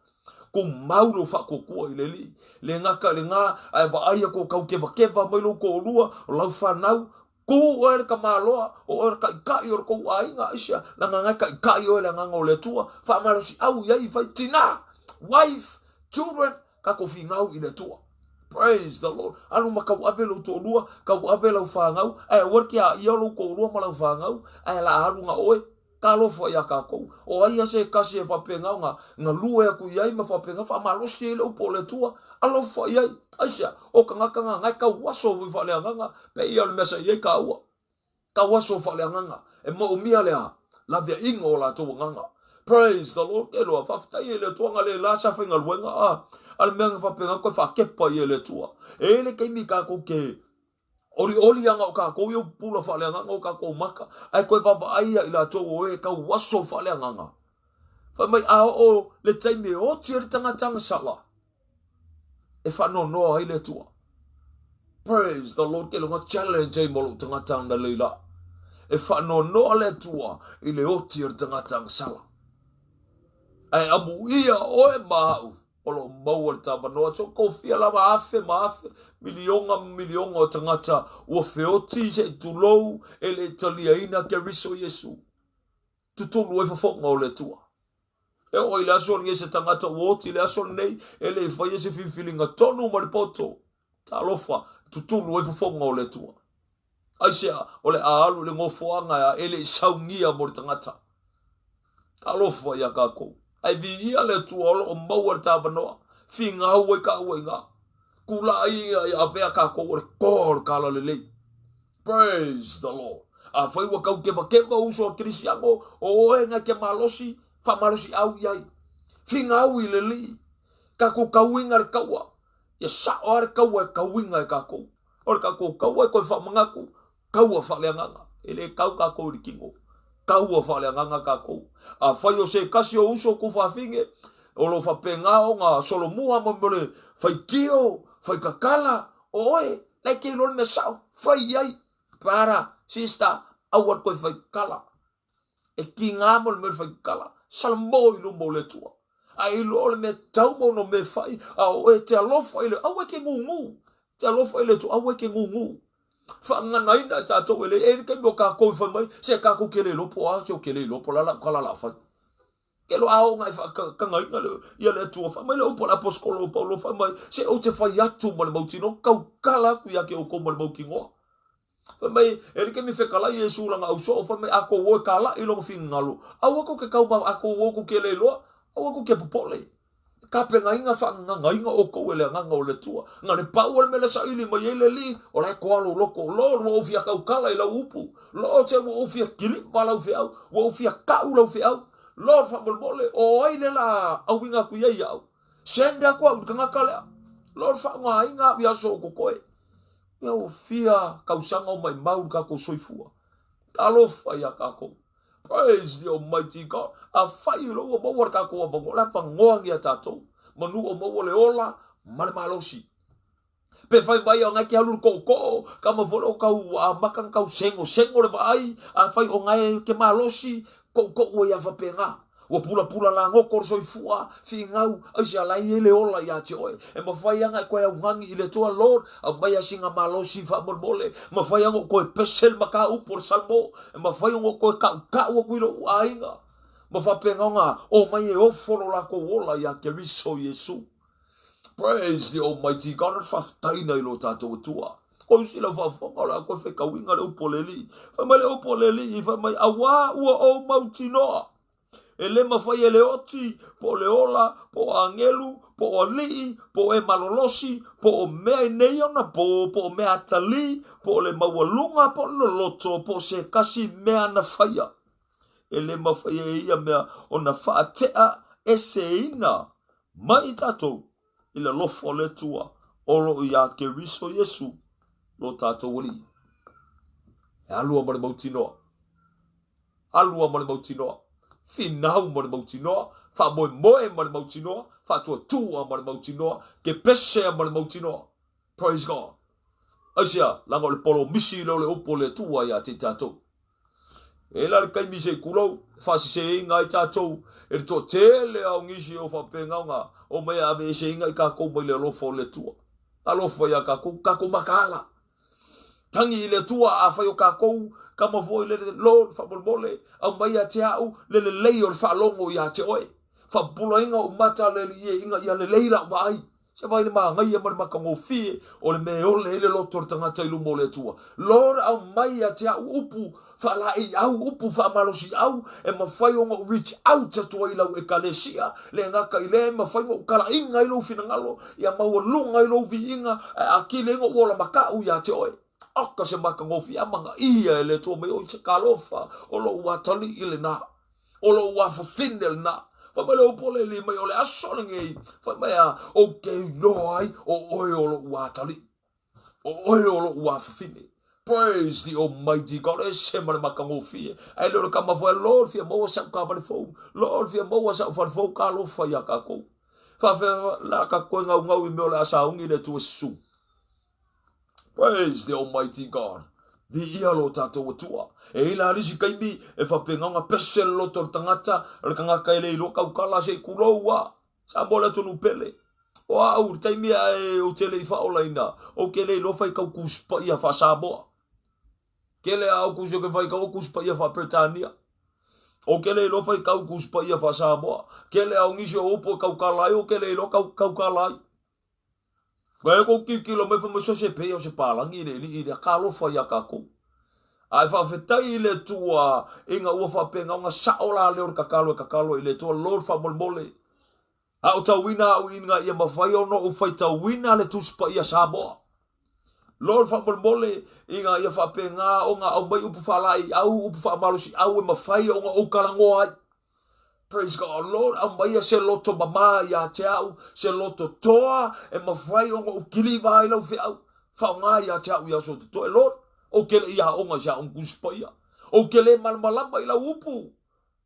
Ko mauro whakokua i le li. Le ngaka le ngā, ai wa aia ko kau kewa mailo ko rua, o lau whanau, ko oere ka māloa, o oere ka ikai ora kou ainga isia, la ngai ka ikai oere nganga o le tua, whamaro si au iai whai tina, wife, children, ka ko whingau i le tua. Praise the Lord. Anu ma kau avelo to rua, kau avelo whangau, ai oere ki a ialo ko rua malau whangau, ai la arunga oe, ka lofo ia ka kou. O aia se kasi e whapengau nga lua e ku iai ma whapengau whamalosi e leu po le tua. Alofo iai. Aisia, o ka ngaka ngai ka waso wi whale anganga. Pe ia le mesa iai ka ua. Ka waso whale anganga. E mo umia lea. La via ingo la tō nganga. Praise the Lord. E loa whaftai e le tua nga le la sa whinga luenga. Ale mea nga whapengau koe whakepa i e le tua. E le keimi ka kou ke Oli anga o ka kou iu pula whale anganga o ka kou maka. Ai koe wapa aia i la tō o e ka waso whale anganga. Whai mai a o le taime o tiri tangatanga sala. E whano noa ai le tua. Praise the Lord. Ke lunga challenge ai molo tangatanga leila. E whano noa le tua i le o tiri tangatanga sala. Ai amu ia o e mahau. Olo maua le tāwanoa. So ko fia la maafe. Milionga o tangata. Ua whioti se tulou. E le talia ina ke riso Yesu. Tutulu e whafonga o le tua. E o i le aso ni se tangata woti. Le aso nei. E le whai se whiwhilinga tonu maripoto. Ta lofa. Tutulu e whafonga o le tua. Aisea. O le aalu le ngofoanga. E le saungia mo le tangata. Ta lofa ia kako. Ai via le tuolo o maua le tāwanoa. Whinga hau e ka ua inga. Kula ia i a vea ka ko ore kōr ka la lelei. Praise the Lord. A whaiwa kau kewa uso o Krisiango. O oenga ke malosi. Whamalosi au iai. Whinga hau i lelei. Ka ko kauinga re kaua. Ia sa o are kaua e kauinga e ka kou. Ore ka ko kaua e koe whamangaku. Kaua whaleanganga. Ele kau ka kou rikingo. Kaua whale anganga ka kou. A whai o se kasi o uso ku whawhinge. O lo whapengao ngā solo mua mamole. Whai kio, whai kakala. O oe, lai kei lor me sao. Whai iai. Para, sista, awat koe whai kala. E ki ngā mo le me whai kala. Salmo i lumbo le tua. A i lo me taumo no me whai. A oe te alofa i le. Awe ke ngungu. Te alofa i le tua. Awe ke ngungu. Whangana ina tātou ele, e kei mo kā kou whamai, se kā kou kele lopo a, se o kele lopo la kala la whai. Ke lo ao ngai whakanga inga le, ia le tua whamai, le upo la poskolo o paulo whamai, se o te whai atu ma le mautino, kau kala ku ia ke o kou ma le mauki ngoa. Whamai, e kei mi whekalai e sūranga au so, whamai ako oe kala i longo whinga ngalo. Au ako ke kau ma ako oe ku kele loa, au ako ke popole. Ka penga inga whanga inga o kou ele nganga o le tua. Nga ne pau me le sa ili mai ele li. O lai koalo loko. Lord wa ufia kau kala i lau upu. Lord te wa ufia kilipa lau fe au. Wa ufia kau lau fe au. Lord whamol mole. O aile la au inga ku yei au. Sende aku au kanga kalea. Lord whanga inga viaso o kokoe. Ia ufia kau sanga o mai maur kako soifua. Talofa ia kako. Praise the Almighty God. A whai lo o mawar ka koa bango. La pangoangi a tātou. Manu o mawa le ola. Male malosi. Pe whai mai o ngai ki halur koko. Ka mawolo kau a makan kau sengo. Sengo le vai. A whai o ngai ke malosi. Koko o ia whapenga. Wa pula la ngoko soi fua. Whingau. Aisia lai ele ola ia te oe. E mawhai anga koe au ngangi i le toa Lord. A mai a singa malosi whamol mole. Mawhai anga koe pesel maka upor salmo. E mawhai anga koe kau a kuiro ua inga. Mawhapenga nga. O mai e oforo la ko ola ia ke riso Yesu. Praise the Almighty God. Whaftaina i lo tātou tua. Koe sila whawhonga la koe whekawinga le upoleli. Whamai le upoleli i whamai awa ua o mautinoa. e le mawhai e le oti, po le ola, po angelu, po alii, po e malolosi, po o mea nei ona, po o mea atali, po le mawalunga, po le loto, po se kasi mea na whaia. E le mawhai e ia mea o na whaatea e se ina. Mai tatou, i le lofo le tua, olo i a ke riso Yesu, lo tatou wali. E alua mare mautinoa. Alua mare mautinoa. Finau mare mautinoa. Fa moe mare mautinoa. Fa tua mare mautinoa. Ke pese mare mautinoa. Praise God. Aisia, langa le polo misi le upo le tua ia te tatou. E la kai mi se kulo, fa se inga i tatou. E to tele au ngisi o fa pengaunga. O mea ave se inga i kako mai le lofo le tua. A lofo ia kako makala. Tangi le tua a fai o kako. Kama foi le Lord fa mole au mai a te au le lei o fa longo ia te oe. Fa pula inga o mata le inga ia le leila vai. Se vai le ngai mar makango fi o le me o le lotor tanga tai lu mole tua. Lord au mai a te au upu fa la i au upu fa malosi au e ma fai o reach out to i lau e kalesia le ngaka i le ma fai o kala inga i lo finangalo ia ma o lunga i lo vi inga a kile ngo wola makau ia te oe. Aka se makango fi amanga ia e le tua me o se kalofa o lo watali ile na o lo wa findel na. Fa mele o pole li mai o le asole ngei. Fa mea o kei no ai o oe o lo watali. O oe o lo wafafine. Praise the Almighty God. E se mare makango fie. Ai loro kama fo Lord fia mo sa ka pare fo. Lord fia mo sa fa fo ka lo fa ya ka ko. Fa la ka ko ngau i me o le asa ungi le tu su. Praise the Almighty God. Vi ia lo tatou tua. E ila risi kaimi e whapenganga pese loto tangata. Ala kanga kaile i loka ukala se kuroua. Sa mola tonu pele. O au taimi e o tele i whaola ina. O kele i lofa i kau kuspa ia wha Samoa. Kele au kusio ke whai kau kuspa ia wha Britania. O kele i lofa i kau kuspa ia wha Samoa. Kele au ngisio upo kau kalai. O kele i loka kau kalai. Kaya ko kikilo mai fa so se pe o se palangi le li ia ka lo fa ia ka ko. Ai fa fetai le tua inga ua fa penga nga saola le or kakalo i le tua Lord fa mole. A o tawina au inga ia mawhai ono o fai tawina le tuspa ia Samoa. Lord fa mole inga ia fa penga o nga au mai upu fa lai au upu fa malusi au e mawhai o nga o karango ai. Praise God, Lord, au mai se loto mama ia te au, se loto toa, e mawhai o nga ukili vai lau fe au, fa ngā ia te au ia so to Lord, o kele ia o nga ja un kuspa ia, o kele malmalamba ila upu,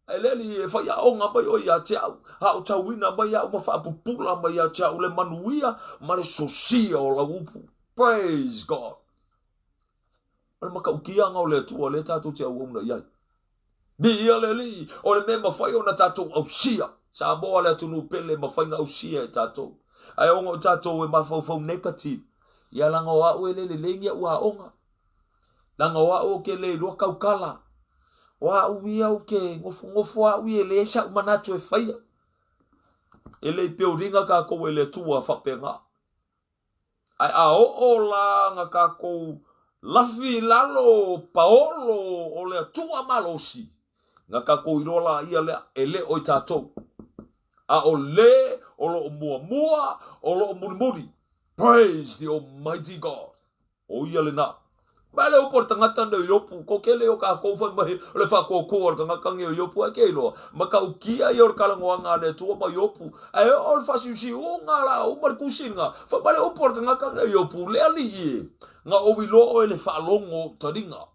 e leli e whai a o nga mai o ia te au, ha o tawina mai au, ma wha apupula mai ia te au, le manuia, ma le sosia o la upu, praise God. Ale maka ukianga o le tua, le tātou te au na iai. Bi ia le li, o le me mawhai o na tātou au sia. Sa moa le atunu pele mawhai nga au sia e tātou. Ai onga o tātou e mawhau negative. Ia langa o au e le lengia ua onga. Langa o au ke le roa kaukala. O au ia o ke ngofo au e le esa umanatu e whaia. E le peo ringa ka kou e le tua whapenga. Ai a o la nga ka kou lafi lalo paolo o le tua malosi. Nga ka koirola ia lea ele o i tātou. A o le, o lo mua, o lo muri. Praise the Almighty God. O ia le na. Mele o por tangata na iopu, ko kele o ka kouwhai mahi, o le whako or ka ngakangi o iopu a keiloa. Ma ka ukia i or kalangoanga le tua ma iopu. E o le whasiusi o ngā la, o marikusinga. Whamale o por ka ngakangi o iopu, lea li ie. Nga o wilo o ele whalongo taringa.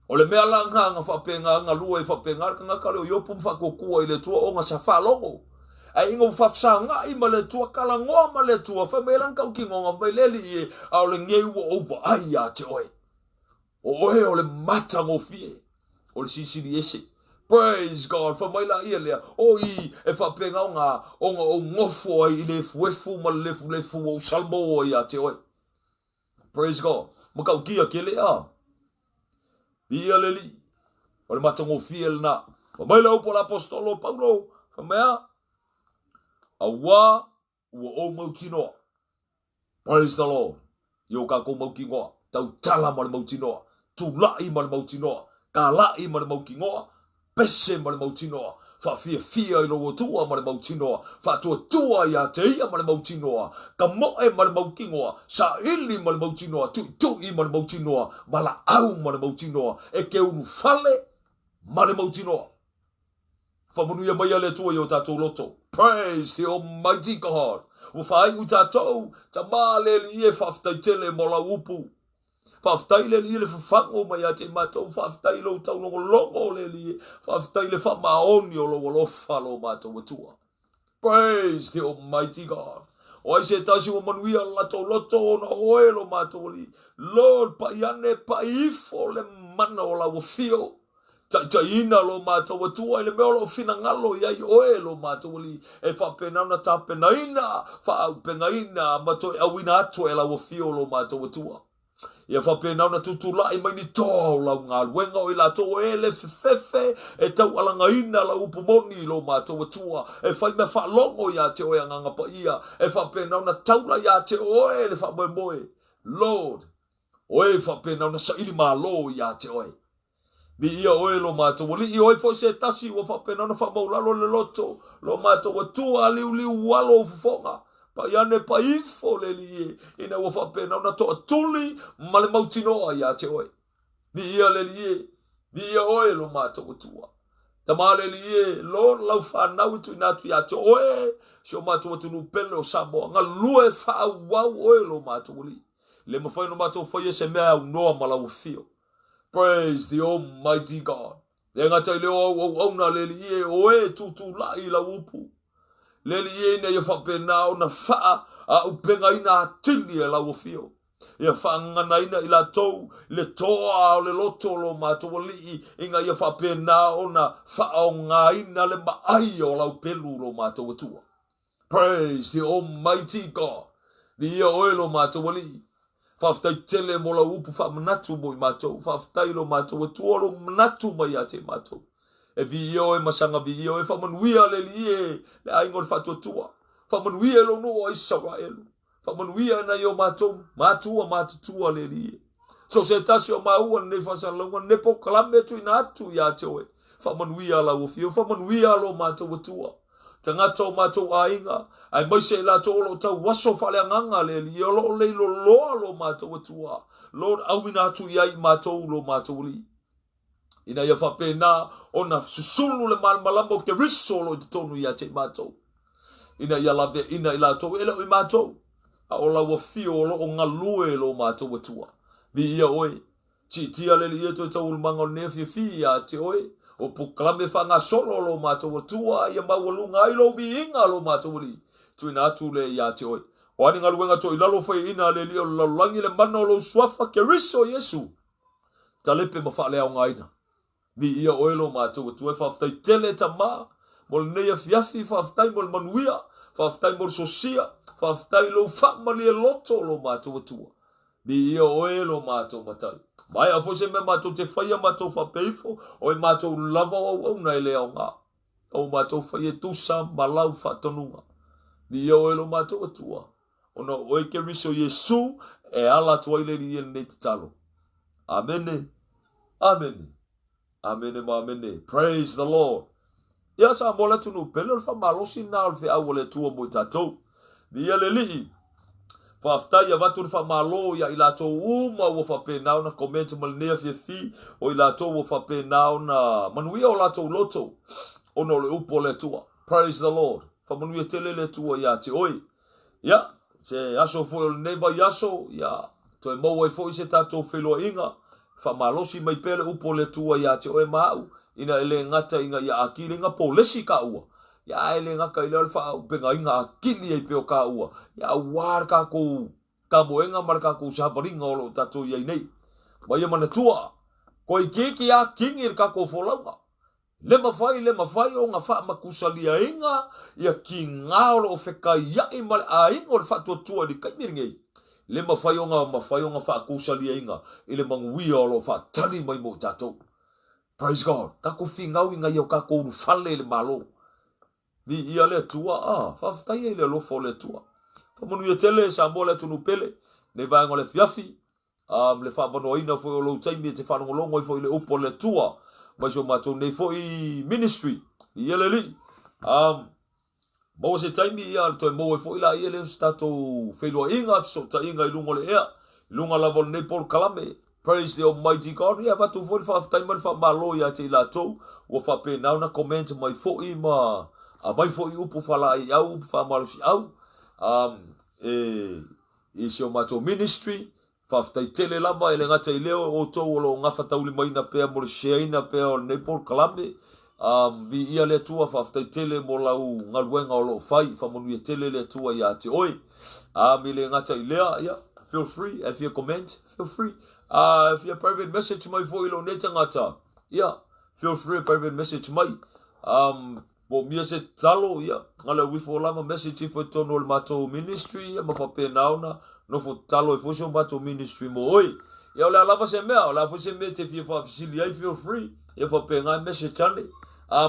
O le mea la nga whapenga, nga lua i whapenga, ka ngaka leo iopu mwhakokua i le tua o nga sa whalongo. Ai ingo whafsa nga i ma le tua, kala ngoa ma le tua, whamelang kau ki ngonga, mai leli i au le ngei ua ova ai a te oe. O oe o le mata ngo fie, o le sisiri ese. Praise God, whamaila ia lea, o i e whapenga o nga o ngofo ai i le fuefu ma le lefu o salmo i a te oe. Praise God, makau kia ke lea. Ia leli, o le matango fiel na, wamaila upo la apostolo Paulo, whamea, a wā, ua o mautinoa. Praise the Lord. Io ka kou mauki ngoa, tau tala ma le mautinoa, tu lai ma le mautinoa, ka lai ma le mauki ngoa, pese ma le mautinoa fa fia i lo tua ma le mautinoa fa tua ia te ia ma le mautinoa ka moe ma le maukingoa sa ili ma le mautinoa tu i ma le mautinoa ma la au ma le mautinoa e ke unu fale ma le mautinoa fa manuia mai ale tua i o tatou loto. Praise the Almighty God. O fai u tatou ta male li e whaftaitele mo la upu. Whaftaile li le whafango mai a te matou. Whaftaile o tau longo le li. Whaftaile whamaoni o lo falo matou atua. Praise the Almighty God. O ai se tasi o manuia lato loto o na oelo matou li. Lord pa iane pa ifo le mana o la wafio. Taina lo matou atua ile meolo fina ngalo ia oe lo matou li e fa pena na tapenaina fa penaina matou awina atu ela o fio lo matou atua ia fa pena na tutula i mai ni to la ngal wenga o ila to ele fefe e tau ala ngaina la upumoni lo matou atua e fa me fa longo ia te o nganga pa ia e fa pena na taula ia te oe le fa moe Lord oe fa pena na sa ili malo ia te oe mi ia oe lo matou li i oe fo se tasi wa fa pena na fa maulalo le loto lo matou atua liu walo fonga pa iane pa ifo le li ina wa fa pena na to atuli ma le mautinoa ia te oe mi ia le li mi ia oe lo matou atua tamale li lo lau fa nau tu ina tu ia te oe so matou atu nu pele o sabo nga lue fa wa oe lo matou li le mo fa no matou fa se mea no ma la fio. Praise the Almighty God. Le ngata le o na le li oe tutu la i la upu. Le li ne ye fa pena na fa a upenga ina tini la ofio. Ye fa ngana ina ila tou le toa le loto lo matou li inga ye fa pena na fa o nga ina le mai o la upelu lo matou tua. Praise the Almighty God. Ni oe lo matou li. Whaftai tele mo la upu wha manatu mo i matou. Whaftai lo matou e tuoro manatu mai a te matou. E vi io e masanga vi io e whamanuia le li le aingon whatua tua. Whamanuia lo no o Israelu. Whamanuia na io matou matutua le li so se tasi o maua ne whasalonga ne po kalame tu ina atu i a te oe. Whamanuia la ufio. Whamanuia lo matou tua. Tangata o matou ainga, ai mai se la tolo tau waso fale nganga le li lo le lo matou atua. Lord awina tu yai matou lo matou li. Ina ia fa pena ona susulu le malamo ke riso lo tonu ia te matou. Ina ia lave ina ila to ele o matou. A o la wa fio lo o ngalue lo matou atua. Vi ia oe. Ti tia le li to tau mango ne fi ia te oe. O puklame fanga solo lo matou tua ia mawalunga i lo biinga lo matou li tuina atu le ia te oe o ani ngaluenga to ilalo fai ina le lio langi le mano lo swafa ke riso Yesu talepe mafale au ngaina mi ia oe lo matou tua faftai tele tama mol neia fiafi faftai mol manuia faftai mol sosia faftai lo famali e loto lo matou tua mi ia oe lo matou matai mai a fose me matou te whaia matou whapeifo o e matou lava au na ele au ngā. O matou whaia tusa malau whatonunga. Ni eo elo matou atua. O na oe ke riso Yesu e ala tuaile ni ene te talo. Amene. Amene. Amene ma amene. Praise the Lord. Ia sa mola tunu pele fa malosi na alfe awole tua mo tatou. Ni ele lii. Whaftai a watu wha malo ia i lato uma ua whapenao na komento malinea fi o i lato ua whapenao na manuia o lato loto o no le upo le tua. Praise the Lord. Whamanuia tele le tua ia te oi. Ia, se aso fo o neva i aso, ia, to e maua i fo i se tato wheloa inga, whamalosi mai pele upo le tua ia te oi mau, ina ele ngata inga ia akiringa po lesi ka ua. Ya ele ngaka ile alfa penga inga kili e peo ka ua ya war ka ko ka moenga mar ka ko sa baringa lo tatu ye nei ba ye mana tua ko i kiki ya kingir ka ko folanga le mafai o nga fa makusalia inga ya kinga lo feka ya i mal a ingo fa tua di ka mirngi le mafai o nga fa kusalia inga ile mangui lo fa tani mai mo tatu. Praise God. Ka ko finga inga yo ka ko fale le malo ni ia le tua whaftai le lofo le tua. Whamunu ia tele sa mo le tunu pele ne vaenga le fiafi le whamono ina fo o lo taimi te whanongolongo i fo i le upo le tua mai so matou nei foi ministry ia le mo se taimi ia to mo foi la ia le stato felo inga so ta inga lungo le ia lunga la vol nei por kalame. Praise the Almighty God. Ia watu foi fa taimi fa malo ia te la to o fa pe na comment mai foi ma a mai foi upu fa la ia upu fa malo si au e se o matou ministry fa tai tele lava ele ngata i leo o to o nga fa tauli mai na pe mo se ina pe o nei por kalame. Vi ia le tua fa tai tele mo lau ngaluenga o lo fai fa mo ia tele le tua ia te oi mi le ngata i lea ia feel free if you comment feel free if you private message mai foi lo neta ngata ia feel free private message mai bo mia se talo ia ngala wi fo lama message fo tono le mato ministry ma fa pe nauna no fo talo fo so mato ministry mo oi ia la lava se mea la fo se mete fi fa facili ai feel free ia fa pe nga message ale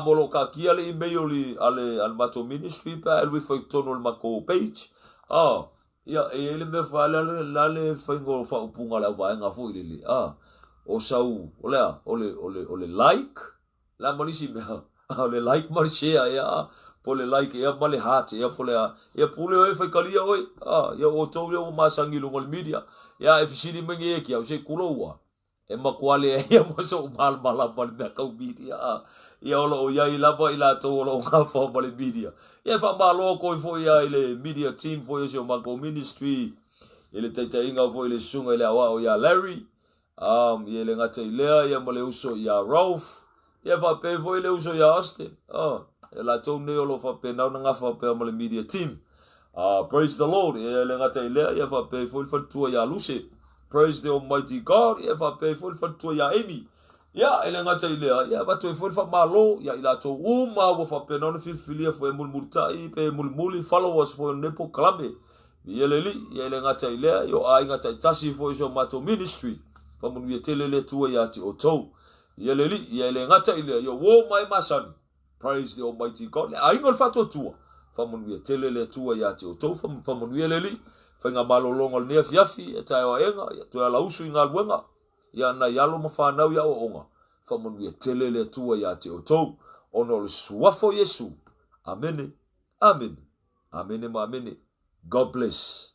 molo ka kia le email li ale al mato ministry pa wi fo tono le mako page ia ele me fa le fa ngo fa upunga la va nga fo ile o sau ole like la monisi me le like mar share ia pole like ia male heart ia pole ia pole fa kalia oi ia o to le masangi lo media ia if sini mengi ki au se kuloa e makwale ia mo so mal mala pal me ka media ia o ia ila ba ila to lo nga fa pale media ia fa malo ko fo ia ile media team fo ia so mako ministry ile taita inga fo ile sunga ile awa o ia Larry ia le ngata ile ia mole uso ia Ralph ia fa pe fo ile uso ia Austin la to ne lo fa pe na nga fa pe mole media team praise the Lord ia le ngata ile ia fa pe fo fa tu ia Lucy praise the Almighty God ia fa pe fo fa tu ia Amy ia ele ngata ile ia ba to fo fa malo ia ila to uma wo fa pe na filia fo mulmutai pe mulmuli followers fo nepo klame ia le li ia le ngata ile yo ai ngata tasi fo so mato ministry fa mun ye tele tu ia ti oto ia le li ia le ngata ile yo wo mai masan praise the Almighty God ai ngol fa to tu fa mun ye tele tu ia ti oto fa mun ye le li fa nga malo longol ne fiafi ta yo enga to ala usu nga wenga ia na yalo mafana ya onga fa mun ye tele tu ia ti oto ono le suafo Yesu amen amen amen amen God bless.